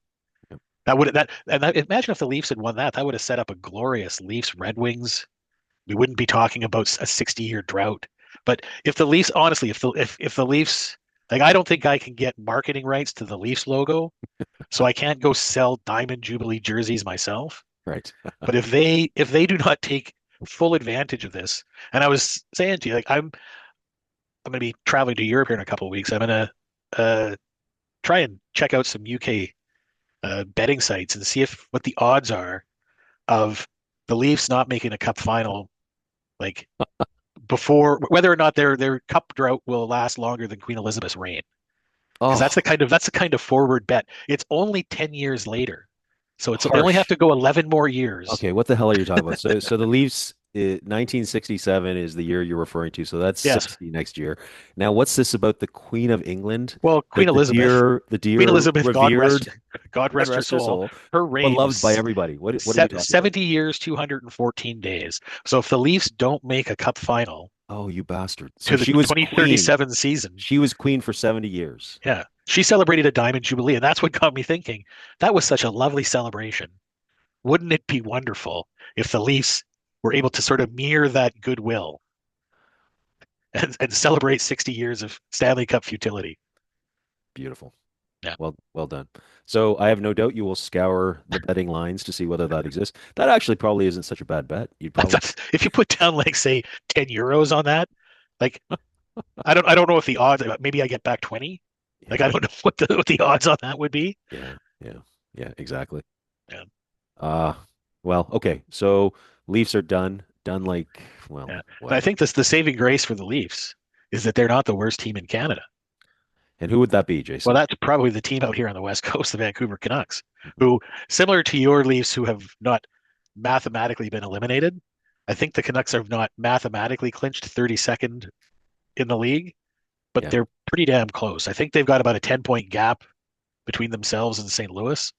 Speaker 3: That would that and that, imagine if the Leafs had won that. That would have set up a glorious Leafs Red Wings. We wouldn't be talking about a 60-year drought. But if the Leafs, honestly, if the Leafs, like I don't think I can get marketing rights to the Leafs logo, so I can't go sell Diamond Jubilee jerseys myself.
Speaker 2: Right.
Speaker 3: But if they do not take full advantage of this, and I was saying to you, like I'm going to be traveling to Europe here in a couple of weeks. I'm going to try and check out some UK betting sites and see if what the odds are of the Leafs not making a cup final, like before whether or not their cup drought will last longer than Queen Elizabeth's reign. Because
Speaker 2: Oh,
Speaker 3: that's the kind of forward bet. It's only 10 years later. So they only have
Speaker 2: harsh.
Speaker 3: to go 11 more years.
Speaker 2: Okay, what the hell are you talking about? So the Leafs 1967 is the year you're referring to, so that's
Speaker 3: Yes.
Speaker 2: 60 next year. Now, what's this about the Queen of England?
Speaker 3: Well,
Speaker 2: The
Speaker 3: Queen
Speaker 2: the
Speaker 3: Elizabeth,
Speaker 2: dear the
Speaker 3: Queen
Speaker 2: dear
Speaker 3: Elizabeth,
Speaker 2: revered,
Speaker 3: God
Speaker 2: God
Speaker 3: rest her
Speaker 2: rest her
Speaker 3: soul.
Speaker 2: soul,
Speaker 3: Her
Speaker 2: but
Speaker 3: reign
Speaker 2: loved by
Speaker 3: was
Speaker 2: everybody. What are we talking about?
Speaker 3: 70 years, 214 days. So if the Leafs don't make a cup final
Speaker 2: Oh, you bastard! So
Speaker 3: to the
Speaker 2: she was queen.
Speaker 3: 2037 season,
Speaker 2: She was queen for 70 years.
Speaker 3: yeah, she celebrated a diamond jubilee, and that's what got me thinking. That was such a lovely celebration. Wouldn't it be wonderful if the Leafs were able to sort of mirror that goodwill and celebrate 60 years of Stanley Cup futility?
Speaker 2: Beautiful.
Speaker 3: Yeah.
Speaker 2: Well done. So I have no doubt you will scour the betting lines to see whether that exists. That actually probably isn't such a bad bet. You'd probably,
Speaker 3: If you put down like say 10 euros on that, like I don't know if the odds maybe I get back 20. Like
Speaker 2: yeah,
Speaker 3: I don't know what the odds on that would be.
Speaker 2: yeah, yeah, yeah, exactly.
Speaker 3: Yeah.
Speaker 2: Uh, well, okay. So Leafs are done. Done like, well,
Speaker 3: Yeah. And I
Speaker 2: what?
Speaker 3: think this the saving grace for the Leafs is that they're not the worst team in Canada.
Speaker 2: And who would that be,
Speaker 3: Well,
Speaker 2: Jason?
Speaker 3: that's probably the team out here on the West Coast, the Vancouver Canucks, who, similar to your Leafs, who have not mathematically been eliminated. I think the Canucks have not mathematically clinched 32nd in the league, but
Speaker 2: Yeah.
Speaker 3: they're pretty damn close. I think they've got about a 10-point gap between themselves and St. Louis.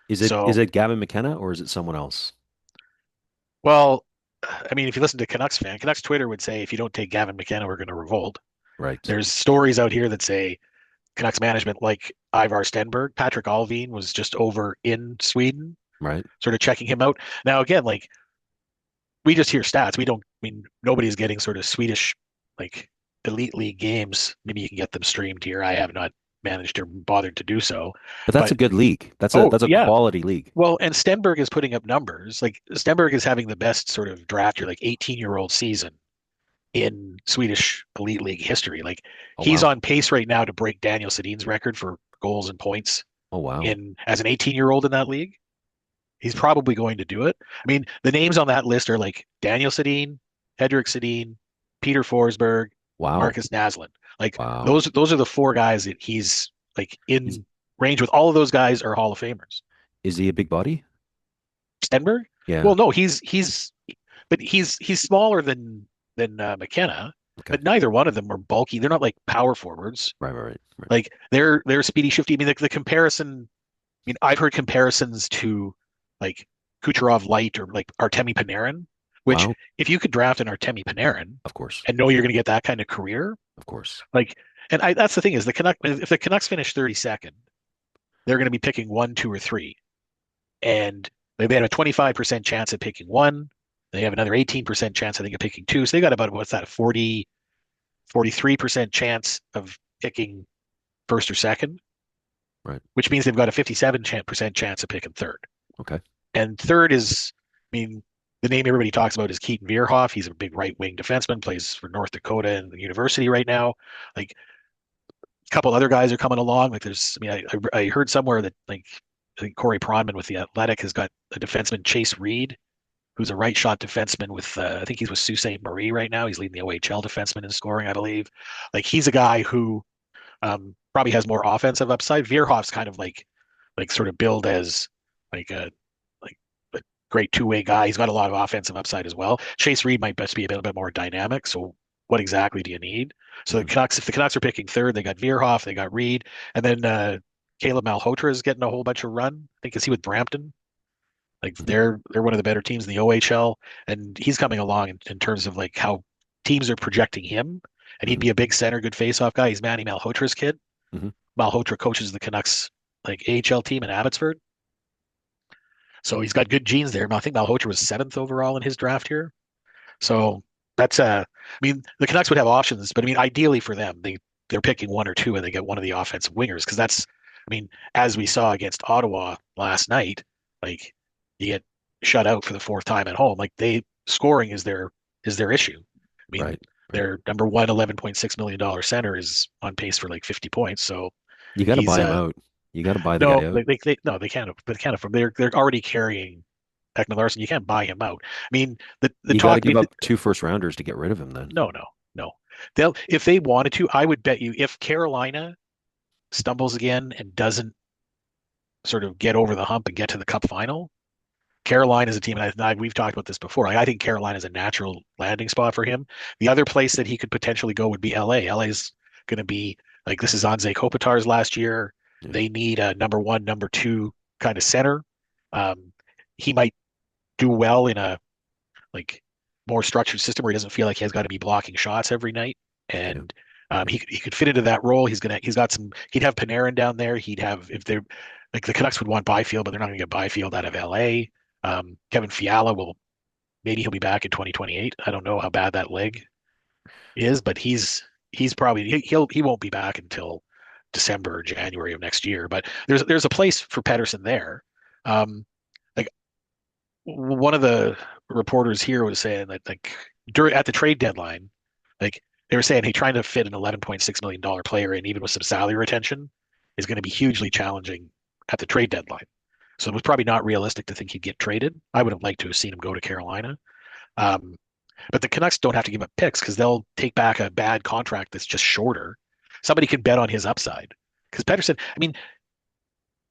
Speaker 2: Is
Speaker 3: So,
Speaker 2: it Gavin McKenna or is it someone else?
Speaker 3: well, I mean, if you listen to Canucks Twitter would say if you don't take Gavin McKenna, we're going to revolt.
Speaker 2: Right.
Speaker 3: There's stories out here that say Canucks management, like Ivar Stenberg, Patrick Alvin was just over in Sweden,
Speaker 2: Right.
Speaker 3: sort of checking him out. Now, again, like we just hear stats. We don't, I mean, nobody's getting sort of Swedish, like elite league games. Maybe you can get them streamed here. I have not managed or bothered to do so.
Speaker 2: But that's
Speaker 3: But
Speaker 2: a good league.
Speaker 3: oh,
Speaker 2: That's a
Speaker 3: yeah.
Speaker 2: quality league.
Speaker 3: Well, and Stenberg is putting up numbers. Like Stenberg is having the best sort of draft year, like 18-year-old season in Swedish elite league history. Like
Speaker 2: Oh
Speaker 3: he's
Speaker 2: wow.
Speaker 3: on pace right now to break Daniel Sedin's record for goals and points
Speaker 2: Oh wow.
Speaker 3: in as an 18-year-old in that league. He's probably going to do it. I mean, the names on that list are like Daniel Sedin, Hedrick Sedin, Peter Forsberg,
Speaker 2: Wow.
Speaker 3: Marcus Naslund. Like
Speaker 2: Wow.
Speaker 3: those are the four guys that he's like
Speaker 2: Is
Speaker 3: in range with. All of those guys are Hall of Famers.
Speaker 2: is he a big body?
Speaker 3: Stenberg?
Speaker 2: Yeah.
Speaker 3: Well, no, but he's smaller than McKenna,
Speaker 2: Okay.
Speaker 3: but neither one of them are bulky. They're not like power forwards.
Speaker 2: Right.
Speaker 3: Like they're speedy, shifty. I mean, the comparison. I mean, I've heard comparisons to like Kucherov light or like Artemi Panarin, which
Speaker 2: Wow.
Speaker 3: if you could draft an Artemi Panarin
Speaker 2: Of course.
Speaker 3: and know you're going to get that kind of career,
Speaker 2: Of course.
Speaker 3: like, and that's the thing is the Canucks. If the Canucks finish 32nd, they're going to be picking one, two, or three, and they have a 25% chance at picking one. They have another 18% chance, I think, of picking two. So they got about what's that, 43% chance of picking first or second,
Speaker 2: Right.
Speaker 3: which means they've got a 57% chance of picking third.
Speaker 2: Okay.
Speaker 3: And third is, I mean, the name everybody talks about is Keaton Vierhoff. He's a big right wing defenseman, plays for North Dakota and the university right now. Like a couple other guys are coming along. Like there's, I mean, I heard somewhere that like I think Corey Pronman with the Athletic has got a defenseman Chase Reed, who's a right shot defenseman with I think he's with Sault Ste. Marie right now. He's leading the OHL defenseman in scoring, I believe. Like he's a guy who probably has more offensive upside. Vierhoff's kind of like sort of billed as like like a great two-way guy. He's got a lot of offensive upside as well. Chase Reed might best be a bit more dynamic. So what exactly do you need? So the
Speaker 2: Mhm.
Speaker 3: Canucks, if the Canucks are picking third, they got Vierhoff, they got Reed, and then Caleb Malhotra is getting a whole bunch of run. I think is he with Brampton? Like
Speaker 2: Mhm.
Speaker 3: they're one of the better teams in the OHL, and he's coming along in terms of like how teams are projecting him, and he'd
Speaker 2: Mhm.
Speaker 3: be a big center, good face-off guy. He's Manny Malhotra's kid.
Speaker 2: Mhm.
Speaker 3: Malhotra coaches the Canucks like AHL team in Abbotsford, so he's got good genes there. I think Malhotra was seventh overall in his draft here, so that's I mean the Canucks would have options, but I mean ideally for them, they're picking one or two and they get one of the offensive wingers because that's I mean as we saw against Ottawa last night, like you get shut out for the fourth time at home. Like they scoring is their issue. I mean
Speaker 2: Right. Right.
Speaker 3: their number one $11.6 million center is on pace for like 50 points. So
Speaker 2: You got to
Speaker 3: he's
Speaker 2: buy him out. You got to buy the
Speaker 3: no
Speaker 2: guy out.
Speaker 3: no they can't afford they're already carrying Ekman Larson. You can't buy him out. I mean the
Speaker 2: You got to
Speaker 3: talk. I
Speaker 2: give
Speaker 3: mean,
Speaker 2: up two first rounders to get rid of him then.
Speaker 3: no. They'll if they wanted to. I would bet you if Carolina stumbles again and doesn't sort of get over the hump and get to the Cup final, Carolina is a team, and we've talked about this before. Like, I think Carolina is a natural landing spot for him. The other place that he could potentially go would be LA. LA is going to be like this is Anze Kopitar's last year.
Speaker 2: Yeah.
Speaker 3: They need a number one, number two kind of center. Um, he might do well in a like more structured system where he doesn't feel like he has got to be blocking shots every night.
Speaker 2: Yeah.
Speaker 3: And he could fit into that role. He's got some. He'd have Panarin down there. He'd have if they're like the Canucks would want Byfield, but they're not going to get Byfield out of LA. Kevin Fiala will maybe he'll be back in 2028. I don't know how bad that leg is, but he's probably he won't be back until December or January of next year. But there's a place for Pettersson there. Like one of the reporters here was saying that like during at the trade deadline, like they were saying, hey, trying to fit an $11.6 million player in, even with some salary retention, is going to be hugely challenging at the trade deadline. So it was probably not realistic to think he'd get traded. I would have liked to have seen him go to Carolina. Um, but the Canucks don't have to give up picks because they'll take back a bad contract that's just shorter. Somebody can bet on his upside. Because Pettersson, I mean,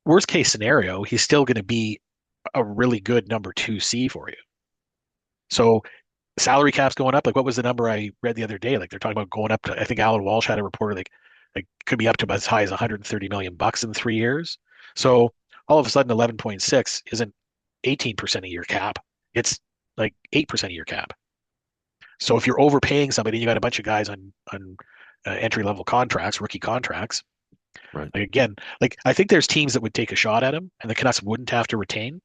Speaker 3: worst case scenario, he's still going to be a really good number 2C for you. So salary cap's going up. Like what was the number I read the other day? Like they're talking about going up to, I think Alan Walsh had a report like could be up to as high as 130 million bucks in 3 years. So all of a sudden 11.6 isn't 18% of your cap. It's like 8% of your cap. So if you're overpaying somebody, and you got a bunch of guys on entry level contracts, rookie contracts.
Speaker 2: Right.
Speaker 3: Like again, like I think there's teams that would take a shot at him, and the Canucks wouldn't have to retain.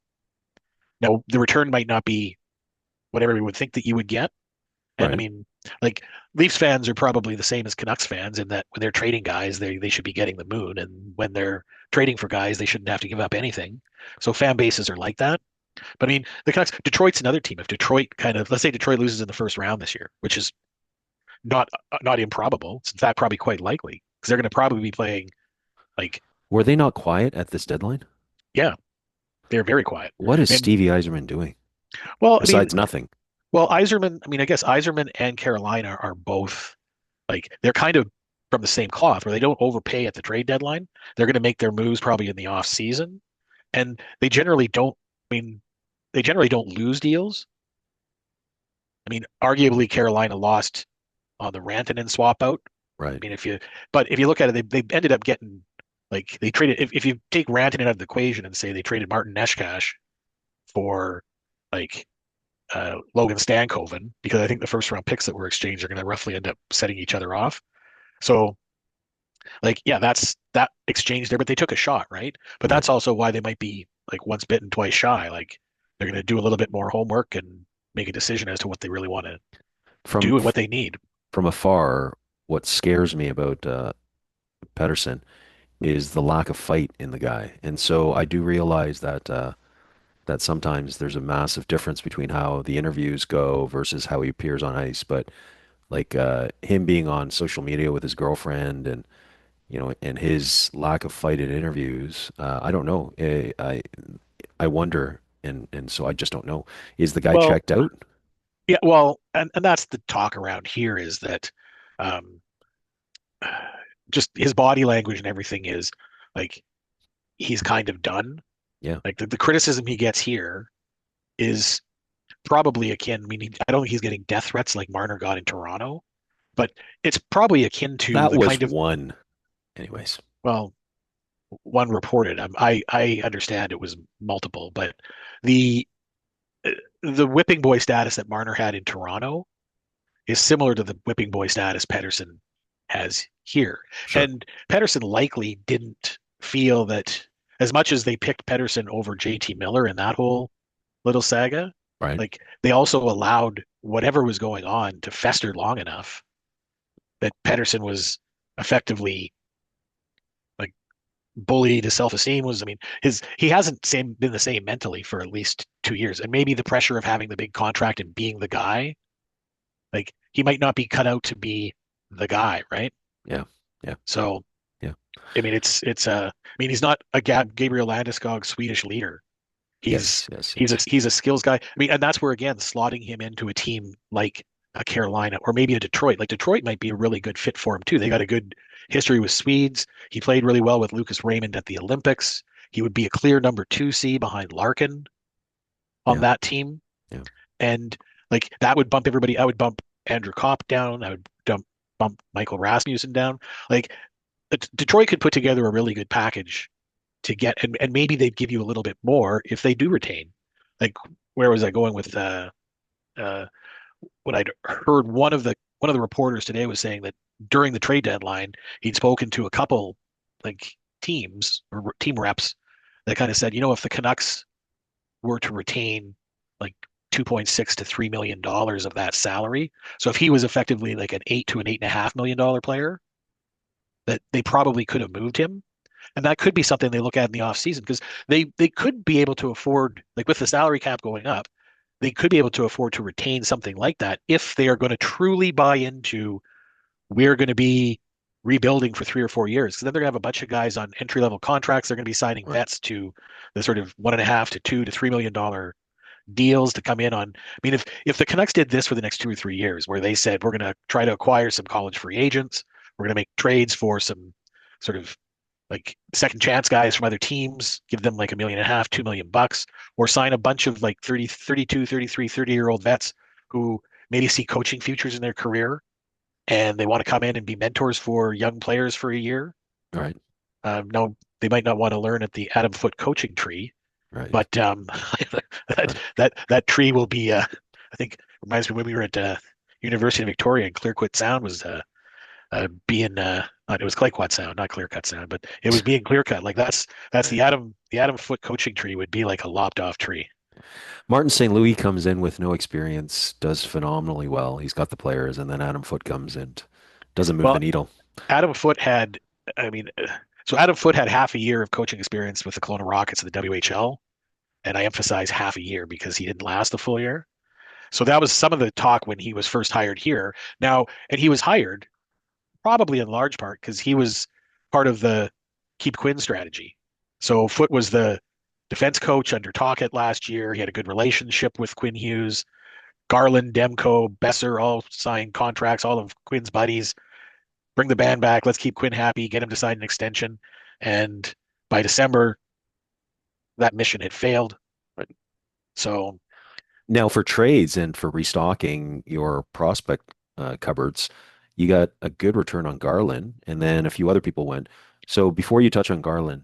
Speaker 3: Now the return might not be what everyone would think that you would get. And I
Speaker 2: Right.
Speaker 3: mean, like Leafs fans are probably the same as Canucks fans in that when they're trading guys, they should be getting the moon, and when they're trading for guys, they shouldn't have to give up anything. So fan bases are like that. But I mean, the Canucks, Detroit's another team. If Detroit kind of, let's say Detroit loses in the first round this year, which is not improbable, it's in fact probably quite likely because they're going to probably be playing like,
Speaker 2: Were they not quiet at this deadline?
Speaker 3: yeah, they're very quiet.
Speaker 2: What is
Speaker 3: And
Speaker 2: Stevie Yzerman doing
Speaker 3: well, I mean,
Speaker 2: besides nothing?
Speaker 3: well, Yzerman, I mean, I guess Yzerman and Carolina are both like they're kind of from the same cloth where they don't overpay at the trade deadline. They're going to make their moves probably in the off season, and they generally don't. I mean, they generally don't lose deals. I mean, arguably Carolina lost on the Rantanen swap out. I
Speaker 2: Right.
Speaker 3: mean, but if you look at it, they ended up getting like they traded. If you take Rantanen out of the equation and say they traded Martin Neshkash for like Logan Stankoven, because I think the first round picks that were exchanged are going to roughly end up setting each other off. So like, yeah, that's that exchange there, but they took a shot, right? But
Speaker 2: Right.
Speaker 3: that's also why they might be like once bitten, twice shy. Like they're going to do a little bit more homework and make a decision as to what they really want to
Speaker 2: From
Speaker 3: do and what they need.
Speaker 2: from afar, what scares me about Pedersen is the lack of fight in the guy. And so I do realize that sometimes there's a massive difference between how the interviews go versus how he appears on ice. But like him being on social media with his girlfriend and and his lack of fight in interviews, I don't know. I wonder, and so I just don't know. Is the guy
Speaker 3: Well,
Speaker 2: checked out?
Speaker 3: yeah, well, and that's the talk around here is that um, just his body language and everything is like he's kind of done.
Speaker 2: Yeah.
Speaker 3: Like the criticism he gets here is probably akin. I mean, I don't think he's getting death threats like Marner got in Toronto, but it's probably akin to
Speaker 2: That
Speaker 3: the
Speaker 2: was
Speaker 3: kind of
Speaker 2: one. Anyways,
Speaker 3: well, one reported. I understand it was multiple, but the the whipping boy status that Marner had in Toronto is similar to the whipping boy status Pettersson has here.
Speaker 2: sure.
Speaker 3: And Pettersson likely didn't feel that as much as they picked Pettersson over JT Miller in that whole little saga,
Speaker 2: Right.
Speaker 3: like they also allowed whatever was going on to fester long enough that Pettersson was effectively like bullied. His self-esteem was, I mean, he hasn't been the same mentally for at least 2 years. And maybe the pressure of having the big contract and being the guy, like he might not be cut out to be the guy, right?
Speaker 2: Yeah. Yeah.
Speaker 3: So,
Speaker 2: Yeah.
Speaker 3: I mean, I mean, he's not a Gabriel Landeskog Swedish leader.
Speaker 2: Yes.
Speaker 3: He's
Speaker 2: Yes.
Speaker 3: he's a
Speaker 2: Yes.
Speaker 3: he's a skills guy. I mean, and that's where again slotting him into a team like a Carolina or maybe a Detroit. Like Detroit might be a really good fit for him too. They got a good history with Swedes. He played really well with Lucas Raymond at the Olympics. He would be a clear number 2C behind Larkin on
Speaker 2: Yeah.
Speaker 3: that team,
Speaker 2: Yeah.
Speaker 3: and like that would bump everybody. I would bump Andrew Kopp down. I would bump Michael Rasmussen down. Like Detroit could put together a really good package to get, and maybe they'd give you a little bit more if they do retain. Like where was I going with uh, what I'd heard? One of the reporters today was saying that during the trade deadline, he'd spoken to a couple like teams or team reps that kind of said, if the Canucks were to retain like 2.6 to $3 million of that salary, so if he was effectively like an 8 to an $8.5 million player, that they probably could have moved him. And that could be something they look at in the offseason because they could be able to afford, like with the salary cap going up, they could be able to afford to retain something like that if they are going to truly buy into we're going to be rebuilding for 3 or 4 years. Because then they're going to have a bunch of guys on entry level contracts. They're going to be signing
Speaker 2: Right.
Speaker 3: vets to the sort of 1.5 to 2 to $3 million deals to come in on. I mean, if the Canucks did this for the next 2 or 3 years, where they said we're going to try to acquire some college free agents, we're going to make trades for some sort of like second chance guys from other teams, give them like $1.5 million, $2 million, or sign a bunch of like 30, 32, 33, 30-year-old vets who maybe see coaching futures in their career and they want to come in and be mentors for young players for a year.
Speaker 2: Right.
Speaker 3: No, they might not want to learn at the Adam Foote coaching tree,
Speaker 2: Right.
Speaker 3: but that
Speaker 2: Right.
Speaker 3: that tree will be. I think reminds me when we were at University of Victoria and Clearquit Sound was being it was Clayquat Sound, not Clear Cut Sound, but it was being clear cut. Like that's
Speaker 2: Right.
Speaker 3: the Adam Foote coaching tree would be like a lopped off tree.
Speaker 2: Martin St. Louis comes in with no experience, does phenomenally well. He's got the players, and then Adam Foote comes in, doesn't move the
Speaker 3: Well,
Speaker 2: needle.
Speaker 3: Adam Foote had, I mean, so Adam Foote had half a year of coaching experience with the Kelowna Rockets in the WHL, and I emphasize half a year because he didn't last a full year. So that was some of the talk when he was first hired here. Now, and he was hired probably in large part because he was part of the keep Quinn strategy. So Foote was the defense coach under Tocchet last year. He had a good relationship with Quinn Hughes. Garland, Demko, Besser all signed contracts, all of Quinn's buddies. Bring the band back. Let's keep Quinn happy, get him to sign an extension. And by December, that mission had failed.
Speaker 2: Right.
Speaker 3: So,
Speaker 2: Now, for trades and for restocking your prospect cupboards, you got a good return on Garland, and then a few other people went. So before you touch on Garland,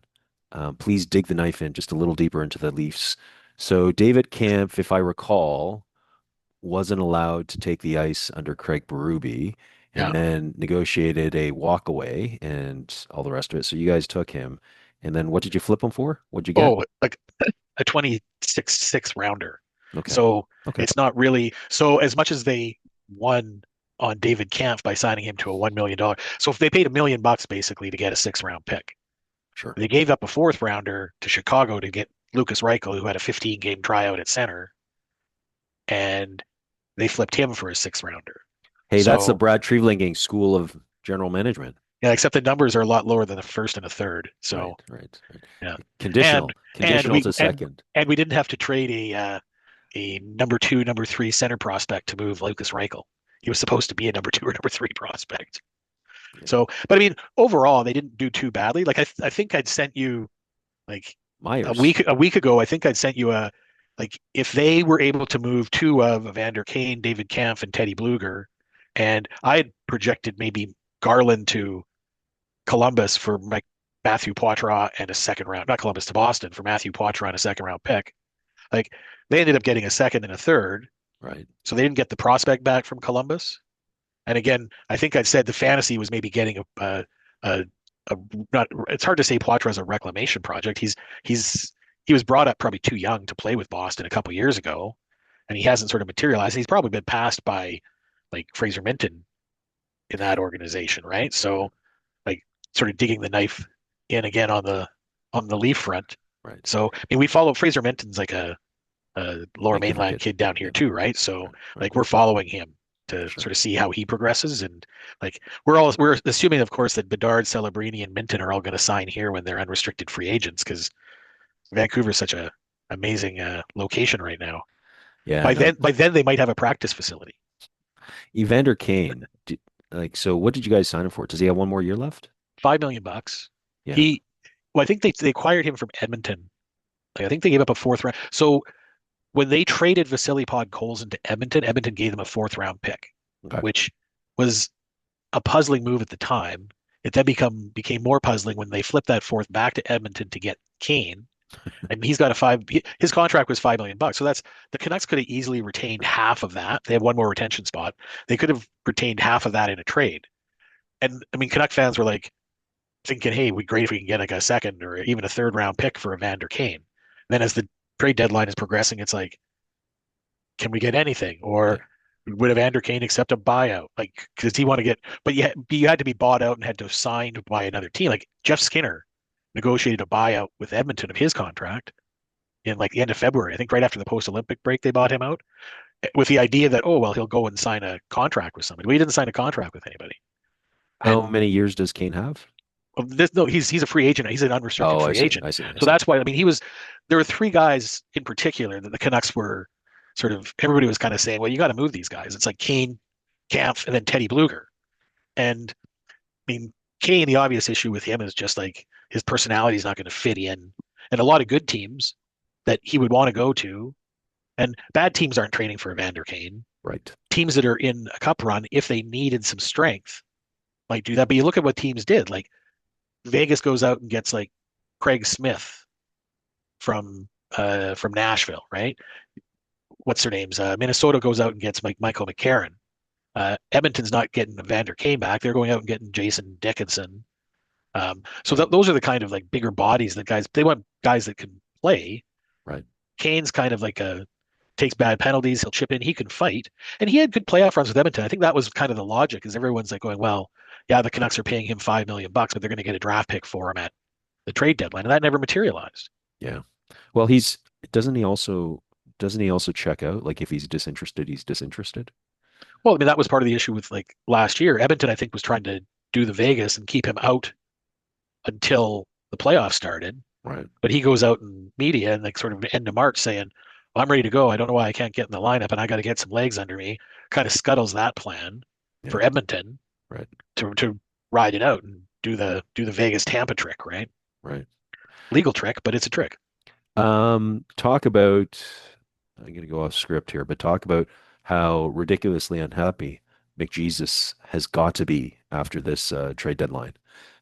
Speaker 2: please dig the knife in just a little deeper into the Leafs. So David Kampf, if I recall, wasn't allowed to take the ice under Craig Berube, and
Speaker 3: yeah.
Speaker 2: then negotiated a walkaway and all the rest of it. So you guys took him, and then what did you flip him for? What'd you get?
Speaker 3: Oh, like a 26 six rounder.
Speaker 2: Okay.
Speaker 3: So
Speaker 2: Okay.
Speaker 3: it's not really so as much as they won on David Kampf by signing him to a $1 million. So if they paid $1 million basically to get a 6 round pick,
Speaker 2: Sure.
Speaker 3: they gave up a fourth rounder to Chicago to get Lucas Reichel, who had a 15-game tryout at center, and they flipped him for a 6 rounder.
Speaker 2: Hey, that's the
Speaker 3: So
Speaker 2: Brad Trevlinging School of General Management.
Speaker 3: yeah, except the numbers are a lot lower than the first and a third.
Speaker 2: Right,
Speaker 3: So
Speaker 2: right, right.
Speaker 3: yeah,
Speaker 2: Conditional,
Speaker 3: and and
Speaker 2: conditional
Speaker 3: we
Speaker 2: to second.
Speaker 3: and we didn't have to trade a number two, number three center prospect to move Lucas Reichel. He was supposed to be a number two or number three prospect.
Speaker 2: Yeah.
Speaker 3: So, but I mean, overall, they didn't do too badly. Like I think I'd sent you like a
Speaker 2: Myers.
Speaker 3: week ago. I think I'd sent you a like if they were able to move two of Evander Kane, David Kampf, and Teddy Bluger, and I had projected maybe Garland to Columbus for Matthew Poitras and a second round, not Columbus to Boston for Matthew Poitras and a second round pick. Like they ended up getting a second and a third,
Speaker 2: Right.
Speaker 3: so they didn't get the prospect back from Columbus. And again, I think I'd said the fantasy was maybe getting a, a not. It's hard to say Poitras is a reclamation project. He's he was brought up probably too young to play with Boston a couple years ago, and he hasn't sort of materialized. He's probably been passed by like Fraser Minton in that organization, right? So like sort of digging the knife in again on the Leaf front.
Speaker 2: Right.
Speaker 3: So I mean, we follow Fraser Minton's like a Lower
Speaker 2: Vancouver
Speaker 3: Mainland
Speaker 2: kid.
Speaker 3: kid down here
Speaker 2: Yeah.
Speaker 3: too, right? So
Speaker 2: Right. Right.
Speaker 3: like we're following him to
Speaker 2: Sure.
Speaker 3: sort of see how he progresses, and like we're assuming, of course, that Bedard, Celebrini, and Minton are all going to sign here when they're unrestricted free agents because Vancouver is such a amazing location right now.
Speaker 2: Yeah. No.
Speaker 3: By then they might have a practice facility.
Speaker 2: Evander Kane. So what did you guys sign him for? Does he have one more year left?
Speaker 3: $5 million.
Speaker 2: Yeah.
Speaker 3: He, well, I think they acquired him from Edmonton. Like, I think they gave up a fourth round. So when they traded Vasily Podkolzin to Edmonton, Edmonton gave them a fourth round pick,
Speaker 2: Okay.
Speaker 3: which was a puzzling move at the time. It then became more puzzling when they flipped that fourth back to Edmonton to get Kane. And he's got his contract was $5 million. So that's the Canucks could have easily retained half of that. They have one more retention spot. They could have retained half of that in a trade. And I mean, Canuck fans were like thinking, hey, we'd great if we can get like a second or even a third round pick for Evander Kane. Then as the trade deadline is progressing, it's like, can we get anything?
Speaker 2: Yeah.
Speaker 3: Or would Evander Kane accept a buyout? Like, because he want to get, but you had to be bought out and had to sign by another team. Like Jeff Skinner negotiated a buyout with Edmonton of his contract in like the end of February. I think right after the post-Olympic break, they bought him out with the idea that, oh, well, he'll go and sign a contract with somebody. Well, he didn't sign a contract with anybody.
Speaker 2: How
Speaker 3: And
Speaker 2: many years does Kane have?
Speaker 3: no, he's a free agent. He's an unrestricted
Speaker 2: Oh, I
Speaker 3: free
Speaker 2: see.
Speaker 3: agent.
Speaker 2: I see. I
Speaker 3: So
Speaker 2: see.
Speaker 3: that's why, I mean, there were three guys in particular that the Canucks were sort of, everybody was kind of saying, well, you got to move these guys. It's like Kane, Kampf, and then Teddy Bluger. And I mean, Kane, the obvious issue with him is just like his personality is not going to fit in. And a lot of good teams that he would want to go to, and bad teams aren't training for Evander Kane.
Speaker 2: Right.
Speaker 3: Teams that are in a cup run, if they needed some strength, might do that. But you look at what teams did. Like Vegas goes out and gets like Craig Smith from Nashville, right? What's their names? Minnesota goes out and gets Michael McCarron. Edmonton's not getting Evander Kane back. They're going out and getting Jason Dickinson. So those are the kind of like bigger bodies that guys they want guys that can play.
Speaker 2: Right.
Speaker 3: Kane's kind of like takes bad penalties. He'll chip in. He can fight, and he had good playoff runs with Edmonton. I think that was kind of the logic, is everyone's like going, well, yeah, the Canucks are paying him $5 million, but they're going to get a draft pick for him at the trade deadline, and that never materialized.
Speaker 2: Yeah. Well, he's doesn't he also check out? Like if he's disinterested, he's disinterested.
Speaker 3: Well, I mean, that was part of the issue with like last year. Edmonton, I think, was trying to do the Vegas and keep him out until the playoffs started.
Speaker 2: Right.
Speaker 3: But he goes out in media and like sort of end of March saying, well, I'm ready to go. I don't know why I can't get in the lineup and I got to get some legs under me. Kind of scuttles that plan
Speaker 2: Yeah.
Speaker 3: for Edmonton
Speaker 2: Right.
Speaker 3: to ride it out and do the Vegas Tampa trick, right?
Speaker 2: Right.
Speaker 3: Legal trick, but it's a trick.
Speaker 2: Talk about, I'm going to go off script here, but talk about how ridiculously unhappy McJesus has got to be after this trade deadline.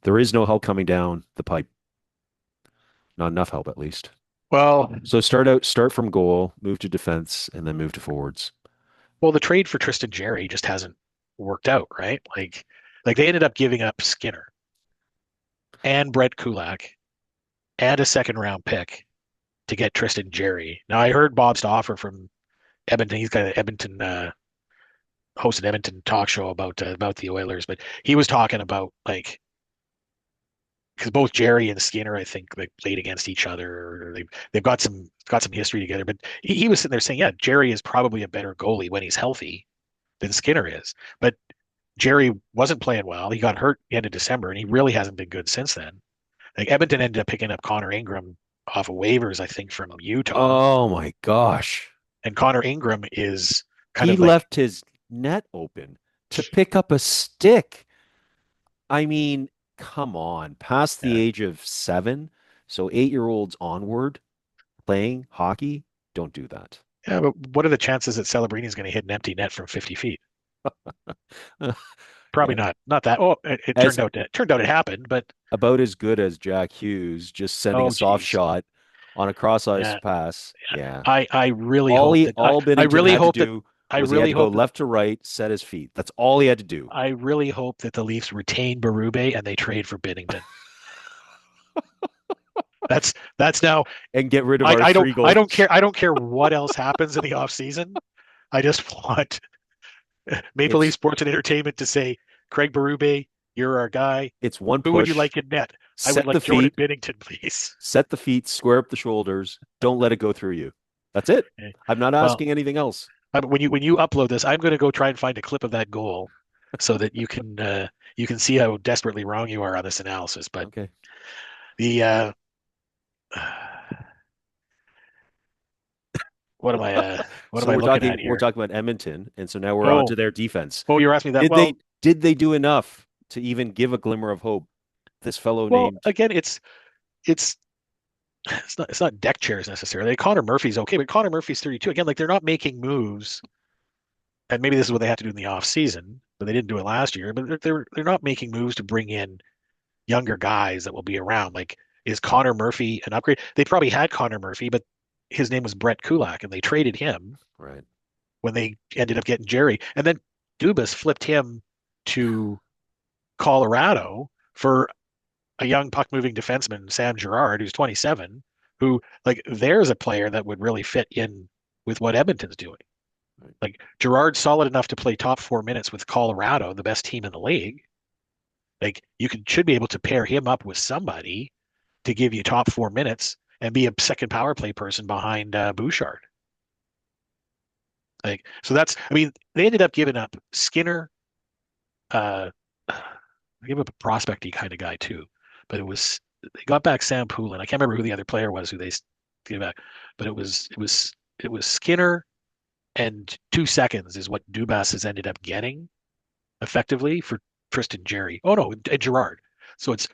Speaker 2: There is no help coming down the pipe. Not enough help, at least.
Speaker 3: Well,
Speaker 2: So start from goal, move to defense, and then move to forwards.
Speaker 3: well, the trade for Tristan Jarry just hasn't worked out, right? Like they ended up giving up Skinner and Brett Kulak and a second round pick to get Tristan Jarry. Now I heard Bob Stauffer from Edmonton. He's got an Edmonton hosted Edmonton talk show about the Oilers, but he was talking about like because both Jarry and Skinner, I think, like played against each other, or they've got some history together. But he was sitting there saying, yeah, Jarry is probably a better goalie when he's healthy than Skinner is. But Jarry wasn't playing well. He got hurt the end of December, and he really hasn't been good since then. Like Edmonton ended up picking up Connor Ingram off of waivers, I think, from Utah.
Speaker 2: Oh my gosh.
Speaker 3: And Connor Ingram is kind
Speaker 2: He
Speaker 3: of like,
Speaker 2: left his net open to pick up a stick. I mean, come on, past the age of 7, so 8-year-olds onward playing hockey, don't do that.
Speaker 3: yeah, but what are the chances that Celebrini is going to hit an empty net from 50 feet? Probably
Speaker 2: Yeah.
Speaker 3: not that. Oh, it
Speaker 2: As
Speaker 3: turned out it happened, but
Speaker 2: about as good as Jack Hughes just sending
Speaker 3: oh,
Speaker 2: a soft
Speaker 3: geez.
Speaker 2: shot on a cross ice
Speaker 3: Yeah,
Speaker 2: pass. Yeah.
Speaker 3: I really
Speaker 2: All
Speaker 3: hope
Speaker 2: he
Speaker 3: that
Speaker 2: all
Speaker 3: I
Speaker 2: Binnington
Speaker 3: really
Speaker 2: had to
Speaker 3: hope that
Speaker 2: do
Speaker 3: I
Speaker 2: was he had
Speaker 3: really
Speaker 2: to go
Speaker 3: hope that
Speaker 2: left to right, set his feet. That's all he had to do.
Speaker 3: I really hope that the Leafs retain Berube and they trade for Binnington. That's now
Speaker 2: And get rid of
Speaker 3: I,
Speaker 2: our
Speaker 3: I don't
Speaker 2: three goals.
Speaker 3: I don't care what else happens in the offseason. I just want Maple Leaf
Speaker 2: It's
Speaker 3: Sports and Entertainment to say, Craig Berube, you're our guy.
Speaker 2: it's one
Speaker 3: Who would you
Speaker 2: push,
Speaker 3: like in net? I would
Speaker 2: set the
Speaker 3: like Jordan
Speaker 2: feet,
Speaker 3: Binnington, please.
Speaker 2: set the feet, square up the shoulders. Don't let it go through you. That's it.
Speaker 3: Okay.
Speaker 2: I'm not
Speaker 3: Well,
Speaker 2: asking anything else.
Speaker 3: when you upload this, I'm going to go try and find a clip of that goal so that you can see how desperately wrong you are on this analysis. But
Speaker 2: Okay.
Speaker 3: the what am
Speaker 2: So
Speaker 3: I
Speaker 2: we're
Speaker 3: looking
Speaker 2: talking
Speaker 3: at
Speaker 2: we're
Speaker 3: here?
Speaker 2: talking about Edmonton, and so now we're on
Speaker 3: Oh,
Speaker 2: to their defense.
Speaker 3: oh, you're asking me that.
Speaker 2: Did they do enough to even give a glimmer of hope? This fellow
Speaker 3: Well,
Speaker 2: named
Speaker 3: again, it's it's not deck chairs necessarily. Connor Murphy's okay, but Connor Murphy's 32. Again, like they're not making moves, and maybe this is what they have to do in the off season, but they didn't do it last year. But they're not making moves to bring in younger guys that will be around. Like, is Connor Murphy an upgrade? They probably had Connor Murphy, but his name was Brett Kulak, and they traded him
Speaker 2: Right.
Speaker 3: when they ended up getting Jerry. And then Dubas flipped him to Colorado for a young puck moving defenseman, Sam Girard, who's 27, who, like, there's a player that would really fit in with what Edmonton's doing.
Speaker 2: Right.
Speaker 3: Like, Girard's solid enough to play top 4 minutes with Colorado, the best team in the league. Like, should be able to pair him up with somebody to give you top 4 minutes and be a second power play person behind Bouchard. Like, so that's, I mean, they ended up giving up Skinner. They gave up a prospecty kind of guy too, but they got back Sam Poulin. I can't remember who the other player was who they gave back, but it was Skinner and 2 seconds is what Dubas has ended up getting effectively for Tristan Jerry. Oh no, and Gerard. So it's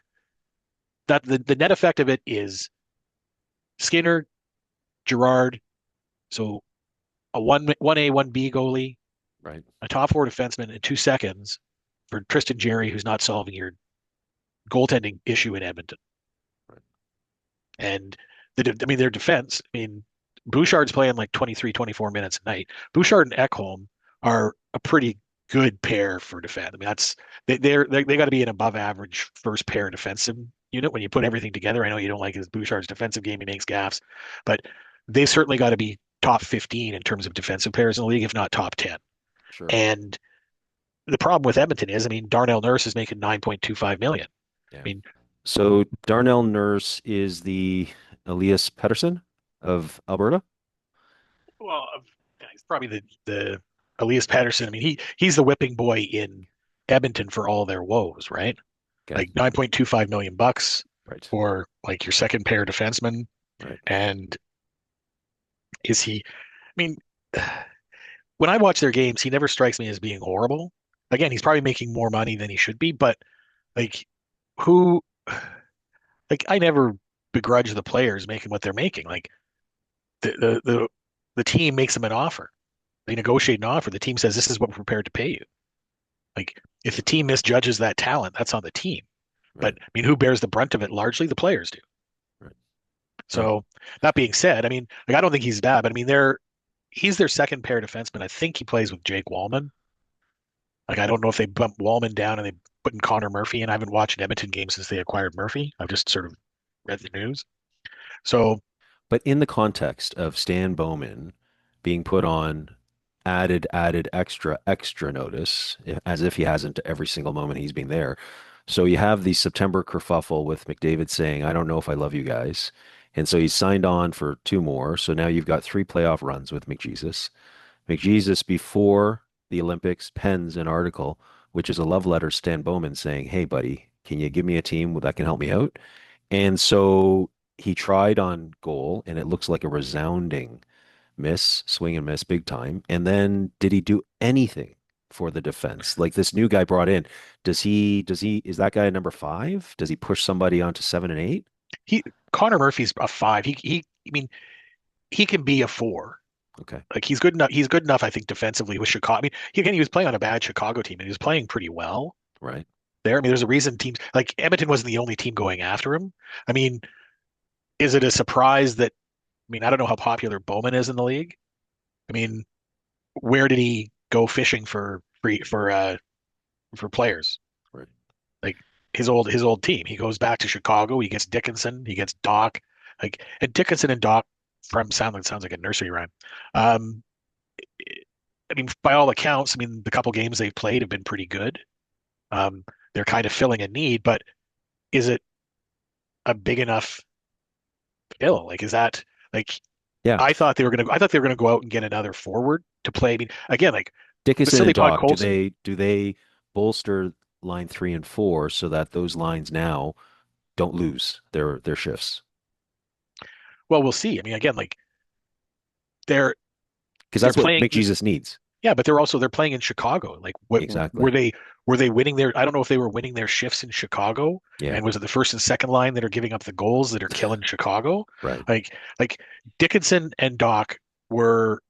Speaker 3: that the net effect of it is Skinner, Gerard. So a one A, 1B goalie,
Speaker 2: Right.
Speaker 3: a top four defenseman in 2 seconds for Tristan Jerry, who's not solving your goaltending issue in Edmonton.
Speaker 2: Right.
Speaker 3: And their defense, I mean, Bouchard's playing like 23, 24 minutes a night. Bouchard and Ekholm are a pretty good pair for defense. I mean, they got to be an above average first pair defensive unit when you put everything together. I know you don't like his Bouchard's defensive game; he makes gaffes, but they've certainly got to be top 15 in terms of defensive pairs in the league, if not top 10.
Speaker 2: Sure.
Speaker 3: And the problem with Edmonton is, I mean, Darnell Nurse is making 9.25 million.
Speaker 2: Yeah.
Speaker 3: I mean,
Speaker 2: So Darnell Nurse is the Elias Pettersson of Alberta?
Speaker 3: well, he's probably the Elias Patterson. I mean, he's the whipping boy in Edmonton for all their woes, right?
Speaker 2: Okay.
Speaker 3: Like 9.25 million bucks
Speaker 2: Right.
Speaker 3: for like your second pair defenseman.
Speaker 2: Right.
Speaker 3: And is he? I mean, when I watch their games, he never strikes me as being horrible. Again, he's probably making more money than he should be, but like who? Like I never begrudge the players making what they're making. Like the team makes them an offer. They negotiate an offer. The team says, this is what we're prepared to pay you. Like, if the team misjudges that talent, that's on the team. But
Speaker 2: Right.
Speaker 3: I mean, who bears the brunt of it? Largely the players do.
Speaker 2: Right. Yeah.
Speaker 3: So that being said, I mean, like I don't think he's bad, but I mean, he's their second pair defenseman. I think he plays with Jake Wallman. Like, I don't know if they bumped Wallman down and they put in Connor Murphy. And I haven't watched an Edmonton game since they acquired Murphy. I've just sort of read the news. So
Speaker 2: But in the context of Stan Bowman being put on added extra notice, as if he hasn't every single moment he's been there. So you have the September kerfuffle with McDavid saying, I don't know if I love you guys. And so he's signed on for two more. So now you've got three playoff runs with McJesus. McJesus, before the Olympics, pens an article, which is a love letter to Stan Bowman saying, hey, buddy, can you give me a team that can help me out? And so he tried on goal, and it looks like a resounding miss, swing and miss, big time. And then did he do anything for the defense? Like this new guy brought in, is that guy number five? Does he push somebody onto 7 and 8?
Speaker 3: he Connor Murphy's a five. I mean, he can be a four.
Speaker 2: Okay.
Speaker 3: Like he's good enough. He's good enough, I think, defensively with Chicago. I mean, he was playing on a bad Chicago team, and he was playing pretty well
Speaker 2: Right.
Speaker 3: there. I mean, there's a reason teams like Edmonton wasn't the only team going after him. I mean, is it a surprise that? I mean, I don't know how popular Bowman is in the league. I mean, where did he go fishing for players?
Speaker 2: Right.
Speaker 3: Like his old team. He goes back to Chicago. He gets Dickinson. He gets Doc. Like and Dickinson and Doc from sounds like a nursery rhyme. Um, I mean, by all accounts, I mean the couple games they've played have been pretty good. Um, they're kind of filling a need, but is it a big enough fill? Like, is that like?
Speaker 2: Yeah.
Speaker 3: I thought they were gonna go out and get another forward to play. I mean, again, like
Speaker 2: Dickinson
Speaker 3: Vasily
Speaker 2: and Doc, do
Speaker 3: Podkolzin.
Speaker 2: they bolster line 3 and 4 so that those lines now don't lose their shifts?
Speaker 3: Well, we'll see. I mean, again, like they're
Speaker 2: Because
Speaker 3: they're
Speaker 2: that's what
Speaker 3: playing.
Speaker 2: McJesus needs.
Speaker 3: Yeah, but they're playing in Chicago. Like, what
Speaker 2: Exactly.
Speaker 3: were they winning their? I don't know if they were winning their shifts in Chicago,
Speaker 2: Yeah.
Speaker 3: and was it the first and second line that are giving up the goals that are killing Chicago?
Speaker 2: Right.
Speaker 3: Like Dickinson and Doc were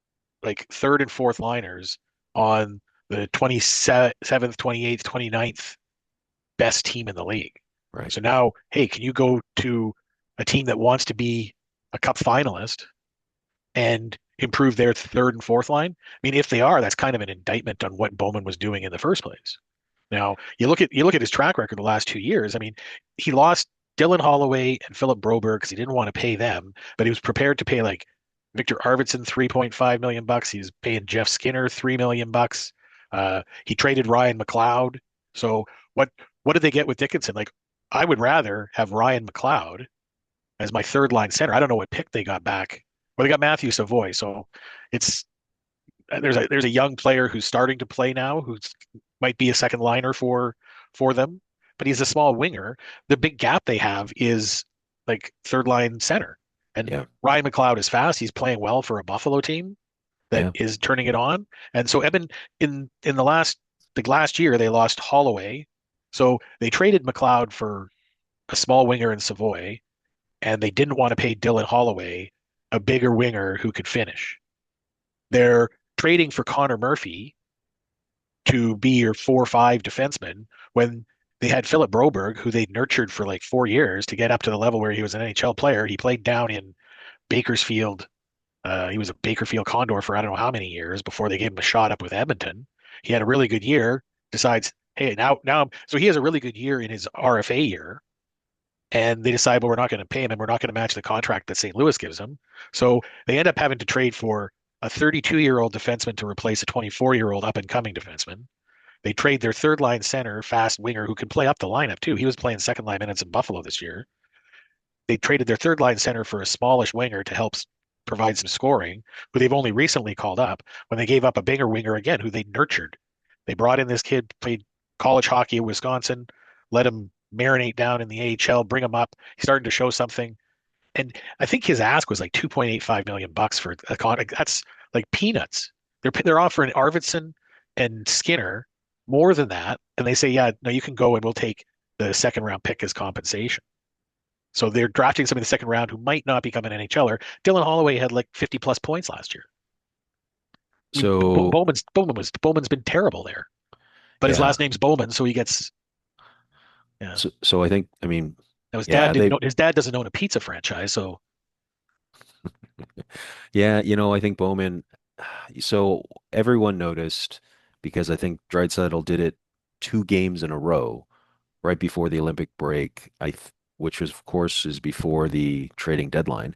Speaker 3: like third and fourth liners on the 27th, 28th, 29th best team in the league.
Speaker 2: Right.
Speaker 3: So now, hey, can you go to a team that wants to be a cup finalist and improve their third and fourth line? I mean, if they are, that's kind of an indictment on what Bowman was doing in the first place. Now, you look at his track record the last 2 years. I mean, he lost Dylan Holloway and Philip Broberg because he didn't want to pay them, but he was prepared to pay like Victor Arvidsson 3.5 million bucks. He was paying Jeff Skinner 3 million bucks. He traded Ryan McLeod. So what did they get with Dickinson? Like, I would rather have Ryan McLeod as my third line center. I don't know what pick they got back. Well, they got Matthew Savoy. So it's there's a young player who's starting to play now who's might be a second liner for them, but he's a small winger. The big gap they have is like third line center. And
Speaker 2: Yeah.
Speaker 3: Ryan McLeod is fast. He's playing well for a Buffalo team that
Speaker 2: Yeah.
Speaker 3: is turning it on. And so Eben in the last year they lost Holloway. So they traded McLeod for a small winger in Savoy, and they didn't want to pay Dylan Holloway a bigger winger who could finish. They're trading for Connor Murphy to be your 4-5 defenseman when they had Philip Broberg, who they'd nurtured for like 4 years to get up to the level where he was an NHL player. He played down in Bakersfield. He was a Bakerfield Condor for I don't know how many years before they gave him a shot up with Edmonton. He had a really good year. Decides, hey, so he has a really good year in his RFA year, and they decide, well, we're not going to pay him and we're not going to match the contract that St. Louis gives him. So they end up having to trade for a 32-year-old defenseman to replace a 24-year-old up-and-coming defenseman. They trade their third line center, fast winger, who can play up the lineup too. He was playing second line minutes in Buffalo this year. They traded their third line center for a smallish winger to help provide some scoring, who they've only recently called up when they gave up a bigger winger again, who they nurtured. They brought in this kid, played college hockey in Wisconsin, let him marinate down in the AHL, bring him up. He's starting to show something. And I think his ask was like 2.85 million bucks for a contract. That's like peanuts. They're offering Arvidsson and Skinner more than that, and they say, yeah, no, you can go and we'll take the second round pick as compensation. So they're drafting somebody in the second round who might not become an NHLer. Dylan Holloway had like 50 plus points last year. I mean,
Speaker 2: So
Speaker 3: Bowman's been terrible there, but his
Speaker 2: yeah.
Speaker 3: last name's Bowman, so he gets yeah.
Speaker 2: So I think, I mean,
Speaker 3: Now
Speaker 2: yeah, they
Speaker 3: his dad doesn't own a pizza franchise, so
Speaker 2: yeah, I think Bowman, so everyone noticed because I think Draisaitl did it 2 games in a row right before the Olympic break, which was, of course, is before the trading deadline.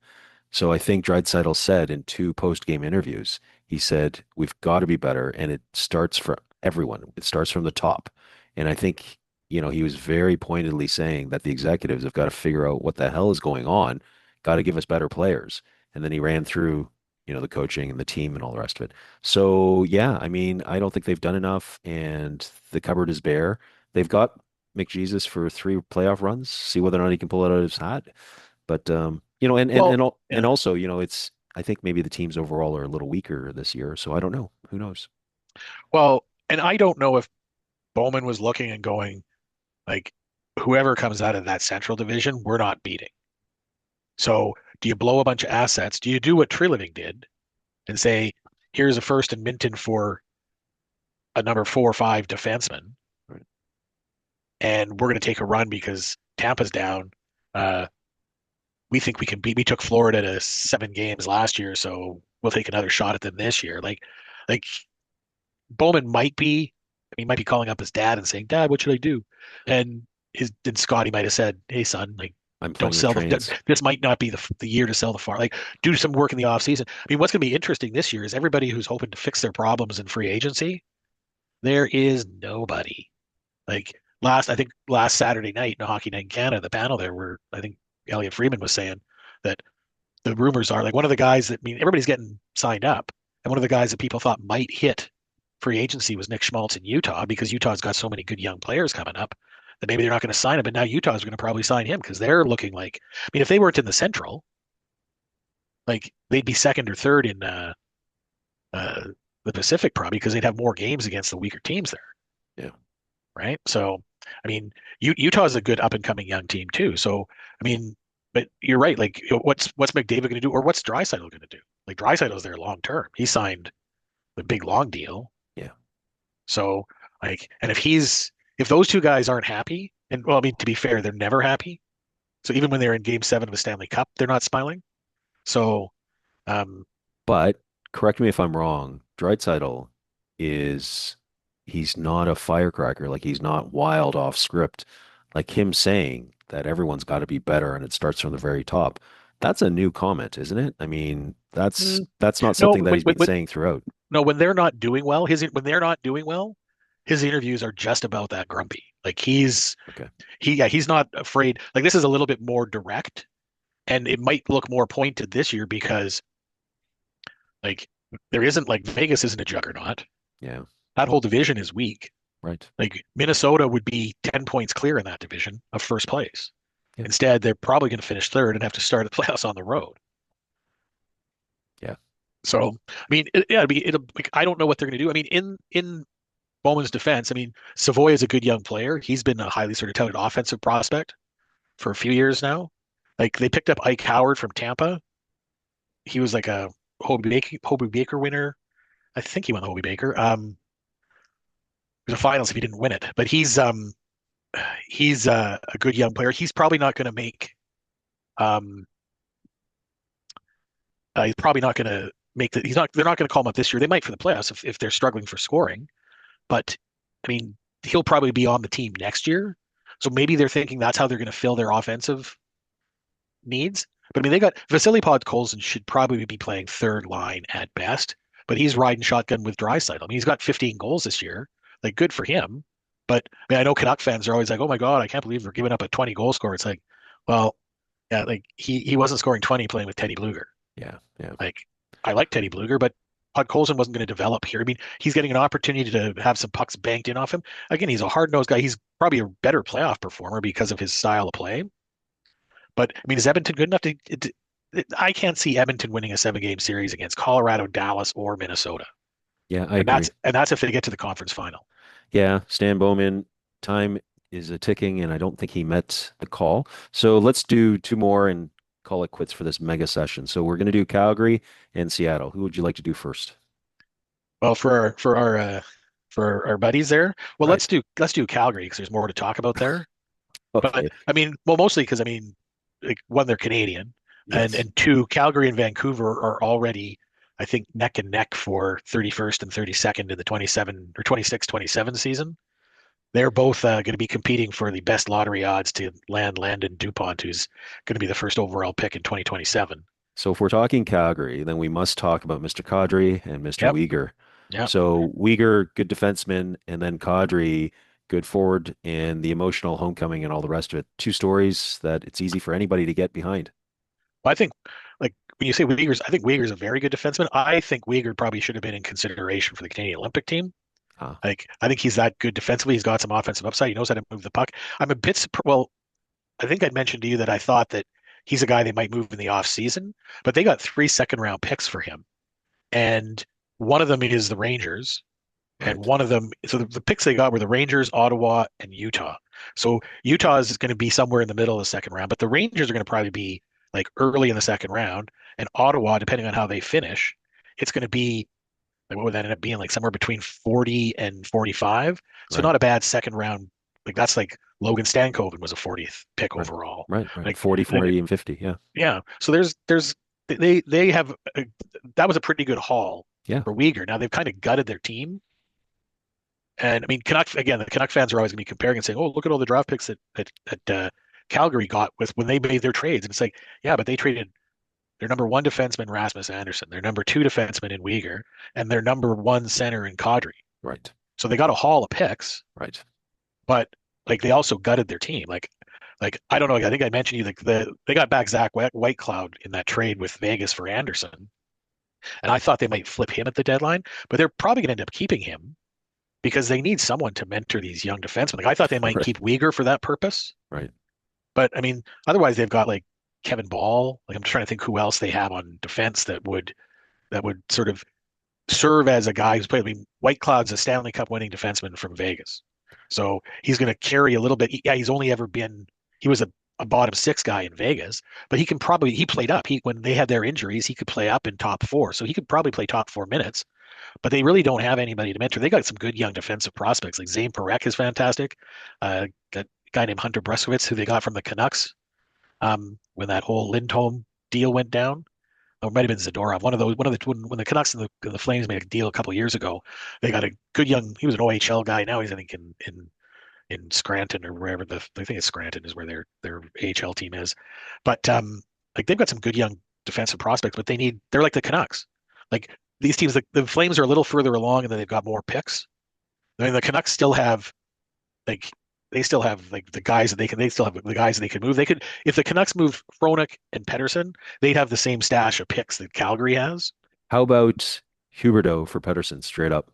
Speaker 2: So I think Draisaitl said in 2 post-game interviews, he said, we've got to be better, and it starts from everyone. It starts from the top. And I think, he was very pointedly saying that the executives have got to figure out what the hell is going on, got to give us better players. And then he ran through, the coaching and the team and all the rest of it. So yeah, I mean, I don't think they've done enough, and the cupboard is bare. They've got McJesus for 3 playoff runs. See whether or not he can pull it out of his hat. But
Speaker 3: well,
Speaker 2: and
Speaker 3: yeah.
Speaker 2: also, it's I think maybe the teams overall are a little weaker this year. So I don't know. Who knows?
Speaker 3: Well, and I don't know if Bowman was looking and going like, whoever comes out of that Central Division, we're not beating. So do you blow a bunch of assets? Do you do what Treliving did and say, here's a first and Minton for a number 4 or 5 defenseman,
Speaker 2: Right.
Speaker 3: and we're going to take a run because Tampa's down. Uh, we think we can beat. We took Florida to 7 games last year, so we'll take another shot at them this year. Like Bowman might be, he might be calling up his dad and saying, "Dad, what should I do?" And Scotty might have said, "Hey, son, like
Speaker 2: I'm
Speaker 3: don't
Speaker 2: playing with
Speaker 3: sell
Speaker 2: trains.
Speaker 3: this might not be the year to sell the farm. Like do some work in the off season." I mean, what's going to be interesting this year is everybody who's hoping to fix their problems in free agency. There is nobody. Like I think last Saturday night in Hockey Night in Canada, the panel there where I think Elliot Freeman was saying that the rumors are like one of the guys that, I mean, everybody's getting signed up. And one of the guys that people thought might hit free agency was Nick Schmaltz in Utah because Utah's got so many good young players coming up that maybe they're not going to sign him. But now Utah's going to probably sign him because they're looking like, I mean, if they weren't in the Central, like they'd be second or third in the Pacific probably because they'd have more games against the weaker teams there,
Speaker 2: Yeah.
Speaker 3: right? So, I mean, Utah is a good up and coming young team too. So, I mean, but you're right. Like, what's McDavid going to do, or what's Draisaitl going to do? Like, Draisaitl's there long term. He signed the big long deal.
Speaker 2: Yeah.
Speaker 3: So, like, and if those two guys aren't happy, and well, I mean, to be fair, they're never happy. So even when they're in Game 7 of the Stanley Cup, they're not smiling. So, um,
Speaker 2: But correct me if I'm wrong. Draisaitl is he's not a firecracker. Like he's not wild off script. Like him saying that everyone's got to be better and it starts from the very top. That's a new comment, isn't it? I mean,
Speaker 3: mm,
Speaker 2: that's not
Speaker 3: no,
Speaker 2: something that he's been saying throughout.
Speaker 3: no, when they're not doing well, his interviews are just about that grumpy. Like
Speaker 2: Okay.
Speaker 3: he's not afraid. Like this is a little bit more direct, and it might look more pointed this year because like there isn't like Vegas isn't a juggernaut.
Speaker 2: Yeah.
Speaker 3: That whole division is weak.
Speaker 2: Right.
Speaker 3: Like Minnesota would be 10 points clear in that division of first place.
Speaker 2: Yeah.
Speaker 3: Instead, they're probably going to finish third and have to start the playoffs on the road.
Speaker 2: Yeah.
Speaker 3: So, I mean, it'll like, I don't know what they're going to do. I mean, in Bowman's defense, I mean, Savoy is a good young player. He's been a highly sort of touted offensive prospect for a few years now. Like they picked up Ike Howard from Tampa. He was like a Hobie Baker winner. I think he won the Hobie Baker. There's a finals if he didn't win it, but he's a good young player. He's probably not going to make. Um, he's probably not going to make the. He's not. They're not going to call him up this year. They might for the playoffs if they're struggling for scoring. But I mean, he'll probably be on the team next year. So maybe they're thinking that's how they're going to fill their offensive needs. But I mean, they got Vasily Podkolzin should probably be playing third line at best, but he's riding shotgun with Draisaitl. I mean, he's got 15 goals this year. Like, good for him. But I mean, I know Canuck fans are always like, "Oh my God, I can't believe they're giving up a 20 goal score." It's like, well, yeah, like he wasn't scoring 20 playing with Teddy Bluger.
Speaker 2: Yeah. Yeah.
Speaker 3: Like, I like Teddy Bluger, but Podkolzin wasn't going to develop here. I mean, he's getting an opportunity to have some pucks banked in off him. Again, he's a hard-nosed guy. He's probably a better playoff performer because of his style of play. But I mean, is Edmonton good enough I can't see Edmonton winning a 7 game series against Colorado, Dallas, or Minnesota.
Speaker 2: Yeah, I
Speaker 3: And
Speaker 2: agree.
Speaker 3: that's if they get to the conference final.
Speaker 2: Yeah, Stan Bowman, time is a ticking, and I don't think he met the call. So let's do two more and call it quits for this mega session. So we're going to do Calgary and Seattle. Who would you like to do first?
Speaker 3: Well, for our buddies there, well,
Speaker 2: Right.
Speaker 3: let's do Calgary because there's more to talk about there. But
Speaker 2: Okay.
Speaker 3: I mean, well, mostly because I mean, like one, they're Canadian, and
Speaker 2: Yes.
Speaker 3: two, Calgary and Vancouver are already, I think, neck and neck for 31st and 32nd in the 27 or 26-27 season. They're both going to be competing for the best lottery odds to land Landon Dupont, who's going to be the first overall pick in 2027.
Speaker 2: So if we're talking Calgary, then we must talk about Mr. Kadri and Mr.
Speaker 3: Yep.
Speaker 2: Uyghur.
Speaker 3: Yep.
Speaker 2: So Uyghur, good defenseman, and then Kadri, good forward, and the emotional homecoming and all the rest of it. Two stories that it's easy for anybody to get behind.
Speaker 3: I think, like when you say Uyghur's, I think Uyghur's a very good defenseman. I think Uyghur probably should have been in consideration for the Canadian Olympic team.
Speaker 2: Huh.
Speaker 3: Like, I think he's that good defensively. He's got some offensive upside. He knows how to move the puck. I'm a bit well. I think I'd mentioned to you that I thought that he's a guy they might move in the off season, but they got 3 second-round picks for him, and one of them is the Rangers, and
Speaker 2: Right.
Speaker 3: one of them. So the picks they got were the Rangers, Ottawa, and Utah. So Utah is going to be somewhere in the middle of the second round, but the Rangers are going to probably be like early in the second round, and Ottawa, depending on how they finish, it's going to be like what would that end up being like somewhere between 40 and 45. So
Speaker 2: Right.
Speaker 3: not a bad second round. Like that's like Logan Stankoven was a 40th pick
Speaker 2: Right.
Speaker 3: overall.
Speaker 2: Right. Right.
Speaker 3: Like
Speaker 2: 40,
Speaker 3: I mean,
Speaker 2: 40, and 50. Yeah.
Speaker 3: yeah. So there's they have that was a pretty good haul
Speaker 2: Yeah.
Speaker 3: for Uyghur. Now they've kind of gutted their team. And I mean, Canuck again. The Canuck fans are always going to be comparing and saying, "Oh, look at all the draft picks that Calgary got with when they made their trades." And it's like, yeah, but they traded their number one defenseman Rasmus Anderson, their number two defenseman in Uyghur, and their number one center in Kadri.
Speaker 2: Right.
Speaker 3: So they got a haul of picks,
Speaker 2: Right.
Speaker 3: but like they also gutted their team. Like I don't know. I think I mentioned you like they got back Zach Whitecloud in that trade with Vegas for Anderson, and I thought they might flip him at the deadline, but they're probably going to end up keeping him because they need someone to mentor these young defensemen. Like I thought they might
Speaker 2: Right.
Speaker 3: keep Uyghur for that purpose,
Speaker 2: Right.
Speaker 3: but I mean, otherwise they've got like Kevin Ball. Like I'm trying to think who else they have on defense that would sort of serve as a guy who's played. I mean, White Cloud's a Stanley Cup winning defenseman from Vegas, so he's going to carry a little bit. Yeah, he's only ever been he was a bottom six guy in Vegas, but he played up. He when they had their injuries, he could play up in top four, so he could probably play top four minutes. But they really don't have anybody to mentor. They got some good young defensive prospects. Like Zane Parekh is fantastic. That guy named Hunter Breskowitz, who they got from the Canucks when that whole Lindholm deal went down. Or it might have been Zadorov. When the Canucks and the Flames made a deal a couple of years ago, they got a good young. He was an OHL guy. Now he's I think in Scranton or wherever I think it's Scranton is where their AHL team is. But like they've got some good young defensive prospects, but they're like the Canucks. Like these teams, the Flames are a little further along, and then they've got more picks. I mean, the Canucks still have like they still have like the guys that they still have the guys that they could move. They could if the Canucks move Fronek and Pettersson, they'd have the same stash of picks that Calgary has.
Speaker 2: How about Huberdeau for Pedersen straight up?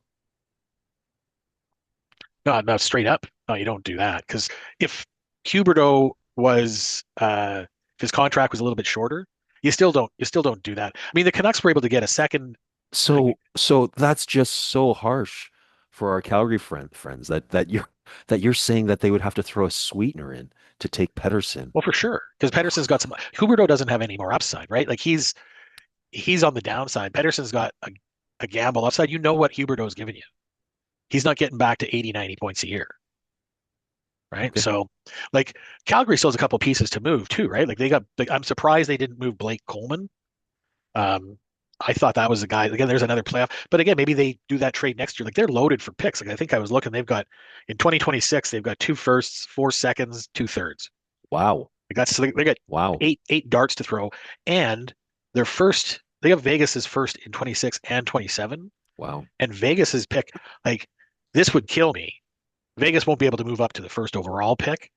Speaker 3: No, not straight up. No, you don't do that because if Huberdeau was if his contract was a little bit shorter, you still don't do that. I mean, the Canucks were able to get a second.
Speaker 2: So that's just so harsh for our Calgary friends that you're saying that they would have to throw a sweetener in to take Pedersen.
Speaker 3: Well, for sure, because Pedersen's got some. Huberdeau doesn't have any more upside, right? Like he's on the downside. Pedersen's got a gamble upside. You know what Huberdeau's giving you. He's not getting back to 80, 90 points a year, right?
Speaker 2: Okay.
Speaker 3: So, like Calgary still has a couple pieces to move too, right? Like I'm surprised they didn't move Blake Coleman. Um, I thought that was the guy. Again, there's another playoff, but again, maybe they do that trade next year. Like they're loaded for picks. Like I think I was looking, they've got in 2026, they've got 2 firsts, 4 seconds, 2 thirds.
Speaker 2: Wow.
Speaker 3: They got
Speaker 2: Wow.
Speaker 3: eight darts to throw, and their first. They have Vegas's first in 26 and 27,
Speaker 2: Wow.
Speaker 3: and Vegas's pick. Like this would kill me. Vegas won't be able to move up to the first overall pick,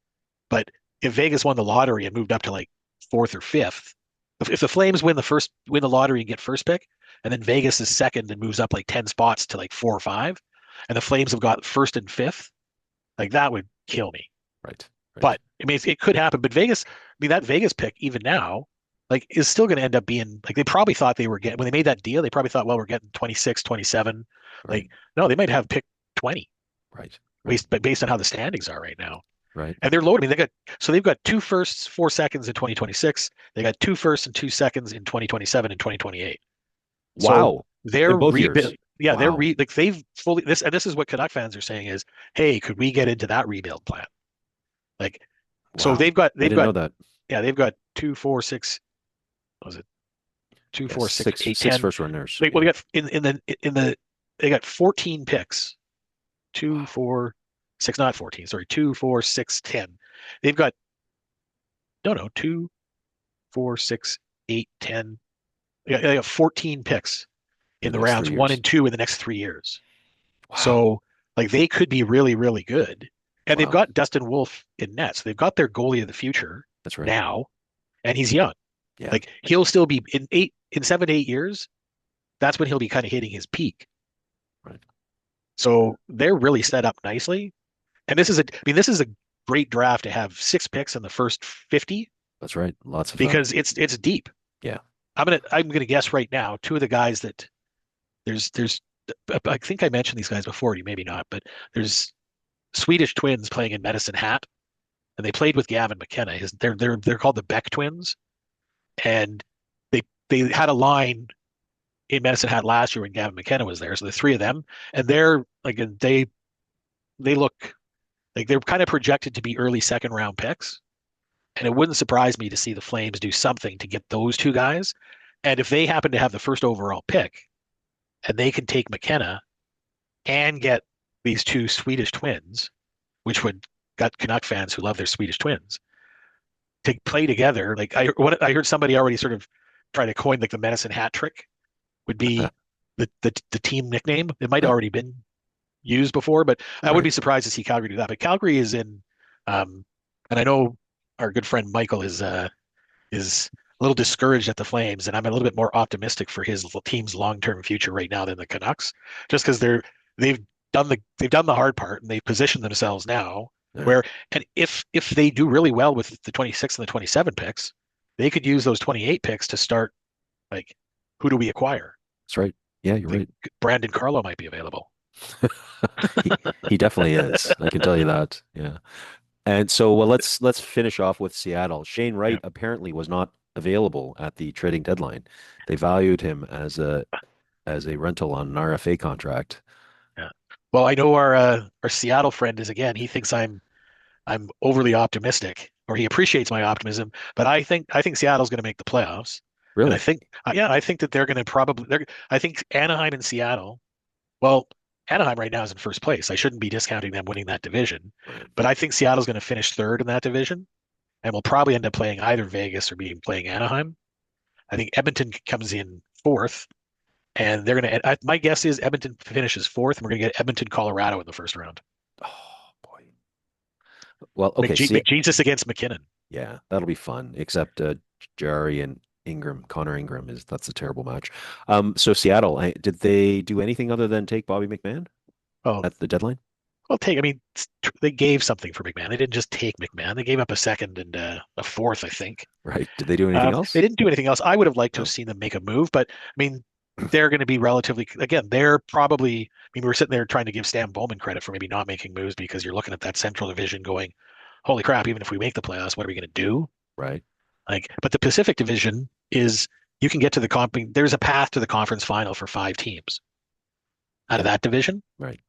Speaker 3: but if Vegas won the lottery and moved up to like fourth or fifth, if the Flames win the lottery and get first pick, and then Vegas is second and moves up like 10 spots to like 4 or 5, and the Flames have got first and fifth, like that would kill me.
Speaker 2: Right. Right.
Speaker 3: But I mean, it could happen. But Vegas, I mean, that Vegas pick even now, like, is still going to end up being like they probably thought they were getting when they made that deal. They probably thought, well, we're getting 26, 27.
Speaker 2: Right.
Speaker 3: Like, no, they might have pick 20
Speaker 2: Right. Right.
Speaker 3: based on how the standings are right now.
Speaker 2: Right.
Speaker 3: And they're loaded. I mean, they've got 2 firsts, 4 seconds in 2026. They got 2 firsts and 2 seconds in 2027 and 2028. So
Speaker 2: Wow.
Speaker 3: they're
Speaker 2: In both years.
Speaker 3: yeah,
Speaker 2: Wow.
Speaker 3: like they've fully this is what Canuck fans are saying is, hey, could we get into that rebuild plan? Like, so
Speaker 2: Wow.
Speaker 3: they've got
Speaker 2: I didn't know that.
Speaker 3: yeah, they've got 2, 4, 6. What was it 2,
Speaker 2: Yeah,
Speaker 3: 4, 6, 8,
Speaker 2: six
Speaker 3: 10?
Speaker 2: first rounders.
Speaker 3: Well, they got they got 14 picks. 2,
Speaker 2: Wow.
Speaker 3: 4, 6, not 14. Sorry, 2, 4, 6, 10. They've got no 2, 4, 6, 8, 10. They got 14 picks in
Speaker 2: In the
Speaker 3: the
Speaker 2: next
Speaker 3: rounds
Speaker 2: 3
Speaker 3: 1
Speaker 2: years.
Speaker 3: and 2 in the next 3 years.
Speaker 2: Wow.
Speaker 3: So like they could be really, really good. And they've
Speaker 2: Wow.
Speaker 3: got Dustin Wolf in net. So they've got their goalie of the future
Speaker 2: That's right.
Speaker 3: now, and he's young.
Speaker 2: Yeah.
Speaker 3: Like he'll still be in 7 to 8 years. That's when he'll be kind of hitting his peak.
Speaker 2: Right.
Speaker 3: So they're really set up nicely. And this is a great draft to have 6 picks in the first 50
Speaker 2: That's right. Lots of fun.
Speaker 3: because it's deep.
Speaker 2: Yeah.
Speaker 3: I'm gonna guess right now 2 of the guys that there's I think I mentioned these guys before, you maybe not, but there's Swedish twins playing in Medicine Hat, and they played with Gavin McKenna. They're called the Beck twins, and they had a line in Medicine Hat last year when Gavin McKenna was there. So the 3 of them, and they're like they look like they're kind of projected to be early second round picks, and it wouldn't surprise me to see the Flames do something to get those 2 guys. And if they happen to have the first overall pick, and they can take McKenna and get these 2 Swedish twins, which would got Canuck fans who love their Swedish twins to play together. Like I heard somebody already sort of try to coin like the Medicine Hat trick would be the team nickname. It might have already been used before, but I wouldn't be surprised to see Calgary do that. But Calgary is in, and I know our good friend Michael is a little discouraged at the Flames, and I'm a little bit more optimistic for his team's long-term future right now than the Canucks, just because they've done the hard part and they've positioned themselves now
Speaker 2: Yeah.
Speaker 3: where, and if they do really well with the 26 and the 27 picks, they could use those 28 picks to start like, who do we acquire?
Speaker 2: That's right. Yeah,
Speaker 3: I
Speaker 2: you're
Speaker 3: think
Speaker 2: right.
Speaker 3: Brandon Carlo might be available.
Speaker 2: He definitely is. I can tell you that. Yeah. And so, well, let's finish off with Seattle. Shane
Speaker 3: Yeah,
Speaker 2: Wright apparently was not available at the trading deadline. They valued him as a rental on an RFA contract.
Speaker 3: yeah. Well, I know our Seattle friend is again. He thinks I'm overly optimistic, or he appreciates my optimism. But I think Seattle's going to make the playoffs, and I
Speaker 2: Really?
Speaker 3: think yeah, I think that they're going to probably. I think Anaheim and Seattle. Well, Anaheim right now is in first place. I shouldn't be discounting them winning that division,
Speaker 2: Right.
Speaker 3: but I think Seattle's going to finish third in that division, and will probably end up playing either Vegas or being playing Anaheim. I think Edmonton comes in fourth, and they're going to. My guess is Edmonton finishes fourth, and we're going to get Edmonton, Colorado in the first round.
Speaker 2: Oh boy. Well, okay. See,
Speaker 3: McJesus against McKinnon.
Speaker 2: yeah, that'll be fun. Except Jari and Ingram, Connor Ingram is that's a terrible match. So Seattle, did they do anything other than take Bobby McMahon
Speaker 3: Oh,
Speaker 2: at the deadline?
Speaker 3: well, I mean, they gave something for McMahon. They didn't just take McMahon. They gave up a second and a fourth, I think.
Speaker 2: Right. Did they do anything
Speaker 3: They
Speaker 2: else?
Speaker 3: didn't do anything else. I would have liked to have
Speaker 2: No.
Speaker 3: seen them make a move, but I mean, they're going to be relatively, again, they're probably, I mean, we were sitting there trying to give Stan Bowman credit for maybe not making moves because you're looking at that Central Division going, holy crap, even if we make the playoffs, what are we going to do?
Speaker 2: Right.
Speaker 3: Like, but the Pacific Division is, you can get to the there's a path to the conference final for 5 teams out of
Speaker 2: Yeah.
Speaker 3: that division.
Speaker 2: Right.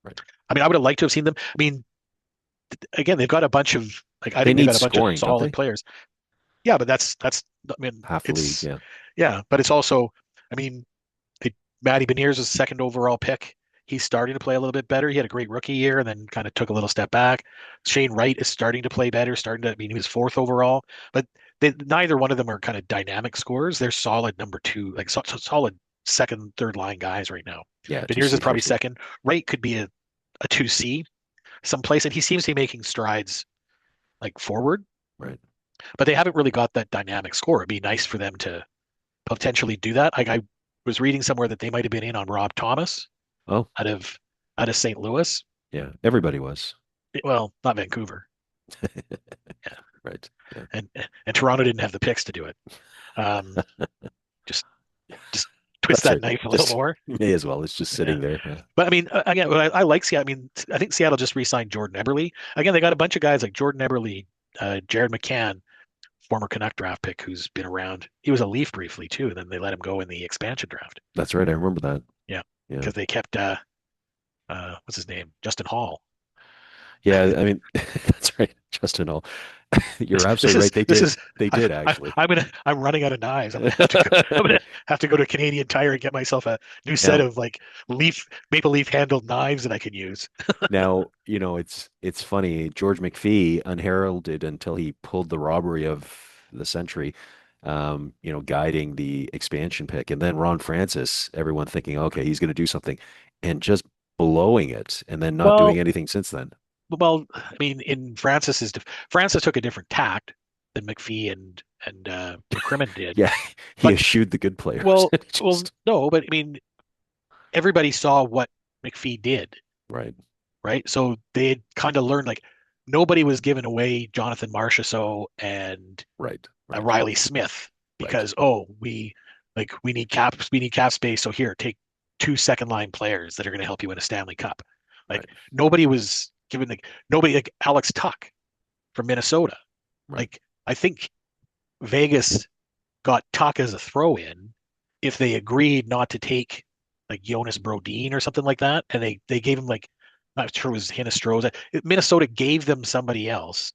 Speaker 2: Right.
Speaker 3: I mean, I would have liked to have seen them. I mean, again, they've got a bunch of like I
Speaker 2: They
Speaker 3: think they've
Speaker 2: need
Speaker 3: got a bunch of
Speaker 2: scoring, don't
Speaker 3: solid
Speaker 2: they?
Speaker 3: players. Yeah, but that's I mean
Speaker 2: Half the league.
Speaker 3: it's
Speaker 2: Yeah.
Speaker 3: yeah, but it's also I mean Matty Beniers was the second overall pick. He's starting to play a little bit better. He had a great rookie year and then kind of took a little step back. Shane Wright is starting to play better, starting to I mean he was fourth overall, but neither one of them are kind of dynamic scorers. They're solid number two, like solid second, third line guys right now.
Speaker 2: Yeah. Two
Speaker 3: Beniers is
Speaker 2: C for
Speaker 3: probably
Speaker 2: sure.
Speaker 3: second. Wright could be a 2C someplace, and he seems to be making strides like forward,
Speaker 2: Right.
Speaker 3: but they haven't really got that dynamic score. It'd be nice for them to potentially do that. Like I was reading somewhere that they might have been in on Rob Thomas
Speaker 2: Oh,
Speaker 3: out of St. Louis.
Speaker 2: yeah. Everybody was.
Speaker 3: Well, not Vancouver. Yeah.
Speaker 2: Right. Yeah.
Speaker 3: And Toronto didn't have the picks to do it. Um, just just twist
Speaker 2: That's
Speaker 3: that
Speaker 2: right.
Speaker 3: knife a little
Speaker 2: Just
Speaker 3: more.
Speaker 2: may as well. It's just
Speaker 3: Yeah.
Speaker 2: sitting there. Yeah.
Speaker 3: But I mean, again, I like Seattle. I mean, I think Seattle just re-signed Jordan Eberle. Again, they got a bunch of guys like Jordan Eberle, Jared McCann, former Canuck draft pick who's been around. He was a Leaf briefly too, and then they let him go in the expansion draft.
Speaker 2: That's right. I remember that.
Speaker 3: Yeah,
Speaker 2: Yeah.
Speaker 3: because they kept what's his name, Justin Hall.
Speaker 2: Yeah. I mean, that's right. Justin Hall.
Speaker 3: This
Speaker 2: You're
Speaker 3: this
Speaker 2: absolutely
Speaker 3: is
Speaker 2: right. They
Speaker 3: this
Speaker 2: did.
Speaker 3: is
Speaker 2: They did actually.
Speaker 3: I'm running out of knives. I'm gonna have to go to Canadian Tire and get myself a new set
Speaker 2: Now,
Speaker 3: of like maple leaf handled knives that I can use.
Speaker 2: now, it's funny. George McPhee, unheralded until he pulled the robbery of the century, guiding the expansion pick, and then Ron Francis, everyone thinking, okay, he's going to do something, and just blowing it, and then not doing
Speaker 3: Well,
Speaker 2: anything since then.
Speaker 3: I mean, in Francis took a different tact than McPhee and McCrimmon did.
Speaker 2: Yeah, he
Speaker 3: But
Speaker 2: eschewed the good players.
Speaker 3: well, no, but I mean, everybody saw what McPhee did,
Speaker 2: Right,
Speaker 3: right? So they had kind of learned like nobody was giving away Jonathan Marchessault and
Speaker 2: right, right,
Speaker 3: Riley Smith
Speaker 2: right,
Speaker 3: because we need cap space. So here, take two second line players that are going to help you win a Stanley Cup. Like
Speaker 2: right,
Speaker 3: nobody was giving nobody like Alex Tuck from Minnesota.
Speaker 2: right,
Speaker 3: Like I think Vegas got Tuck as a throw in if they agreed not to take like Jonas Brodin or something like that, and they gave him like not sure it was Hinostroza. Minnesota gave them somebody else,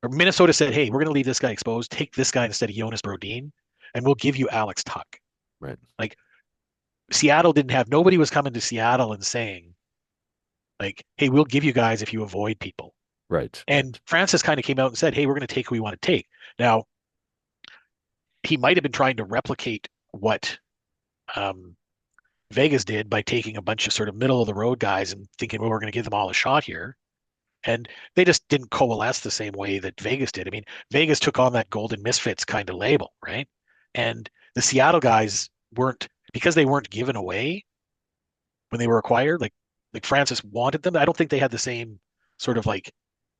Speaker 3: or Minnesota said, "Hey, we're going to leave this guy exposed. Take this guy instead of Jonas Brodin, and we'll give you Alex Tuck."
Speaker 2: right,
Speaker 3: Like Seattle didn't have nobody was coming to Seattle and saying like, "Hey, we'll give you guys if you avoid people."
Speaker 2: right,
Speaker 3: And
Speaker 2: right,
Speaker 3: Francis kind of came out and said, "Hey, we're going to take who we want to take." Now he might have been trying to replicate what um, Vegas did by taking a bunch of sort of middle of the road guys and thinking, well, we're going to give them all a shot here. And they just didn't coalesce the same way that Vegas did. I mean, Vegas took on that Golden Misfits kind of label, right? And the Seattle guys weren't, because they weren't given away when they were acquired, like Francis wanted them. I don't think they had the same sort of like,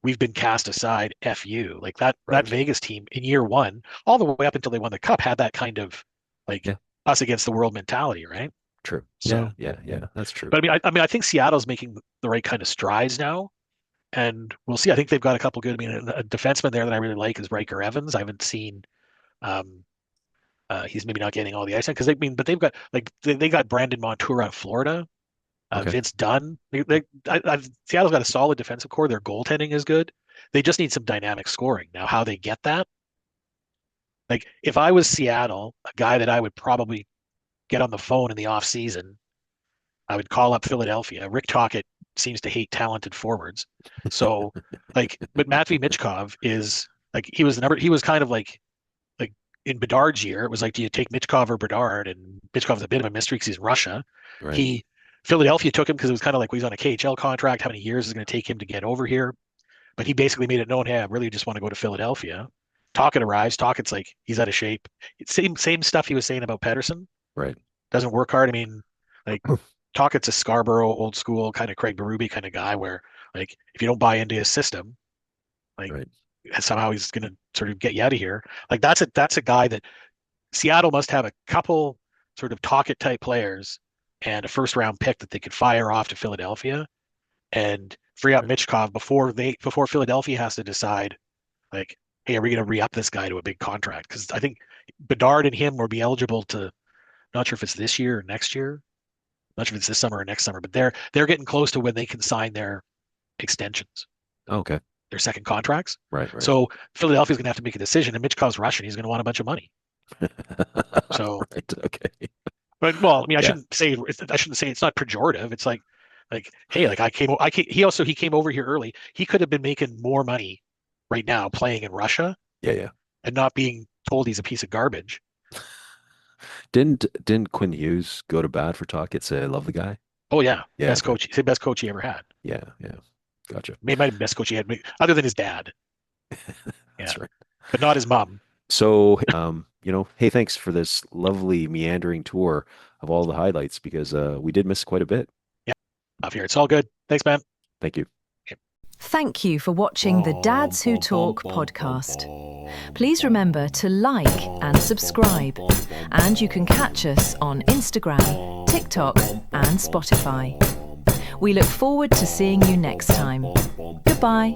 Speaker 3: we've been cast aside, F you. Like that
Speaker 2: right.
Speaker 3: Vegas team in year one, all the way up until they won the cup, had that kind of like
Speaker 2: Yeah,
Speaker 3: us against the world mentality, right?
Speaker 2: True.
Speaker 3: So,
Speaker 2: Yeah. That's true.
Speaker 3: but I think Seattle's making the right kind of strides now, and we'll see. I think they've got a couple good. A defenseman there that I really like is Riker Evans. I haven't seen. Um, he's maybe not getting all the ice time because but they've got like they got Brandon Montour out of Florida,
Speaker 2: Okay.
Speaker 3: Vince Dunn. Seattle's got a solid defensive core. Their goaltending is good. They just need some dynamic scoring. Now, how they get that? Like, if I was Seattle, a guy that I would probably get on the phone in the off season, I would call up Philadelphia. Rick Tocchet seems to hate talented forwards, so but Matvei Michkov is like he was kind of like in Bedard's year. It was like, do you take Michkov or Bedard? And Michkov's a bit of a mystery because he's in Russia.
Speaker 2: Right.
Speaker 3: Philadelphia took him because it was kind of like, well, he's on a KHL contract. How many years is it going to take him to get over here? But he basically made it known, hey, I really just want to go to Philadelphia. Tocchet arrives. Tocchet's like, he's out of shape. Same stuff he was saying about Pedersen.
Speaker 2: Right.
Speaker 3: Doesn't work hard. I mean, like Tocchet's a Scarborough old school kind of Craig Berube kind of guy where like if you don't buy into his system, like
Speaker 2: Right.
Speaker 3: somehow he's going to sort of get you out of here. Like that's a guy that Seattle must have a couple sort of Tocchet type players and a first round pick that they could fire off to Philadelphia and free up Michkov before Philadelphia has to decide like, hey, are we going to re-up this guy to a big contract? Because I think Bedard and him will be eligible to. Not sure if it's this year or next year. Not sure if it's this summer or next summer, but they're getting close to when they can sign their extensions,
Speaker 2: Okay.
Speaker 3: their second contracts.
Speaker 2: Right.
Speaker 3: So Philadelphia's going to have to make a decision, and Michkov's Russian. He's going to want a bunch of money. So,
Speaker 2: Right. Okay.
Speaker 3: but well, I mean, I
Speaker 2: Yeah.
Speaker 3: shouldn't say it's not pejorative. It's like, hey, like he came over here early. He could have been making more money right now playing in Russia
Speaker 2: Yeah.
Speaker 3: and not being told he's a piece of garbage.
Speaker 2: Didn't Quinn Hughes go to bat for Tocchet? Say I love the guy.
Speaker 3: Oh yeah,
Speaker 2: Yeah.
Speaker 3: best coach. He's the best coach he ever had.
Speaker 2: Yeah. Gotcha.
Speaker 3: Maybe might have been the best coach he had, other than his dad.
Speaker 2: That's
Speaker 3: Yeah,
Speaker 2: right.
Speaker 3: but not his mom.
Speaker 2: So, hey, thanks for this lovely meandering tour of all the highlights because we did miss quite a bit.
Speaker 3: Yeah, off here. It's all good. Thanks, man.
Speaker 2: Thank you.
Speaker 1: Thank you for watching the Dads Who Talk podcast. Please remember to like and subscribe, and you can catch us on Instagram, TikTok, and Spotify. We look forward to seeing you next time. Goodbye.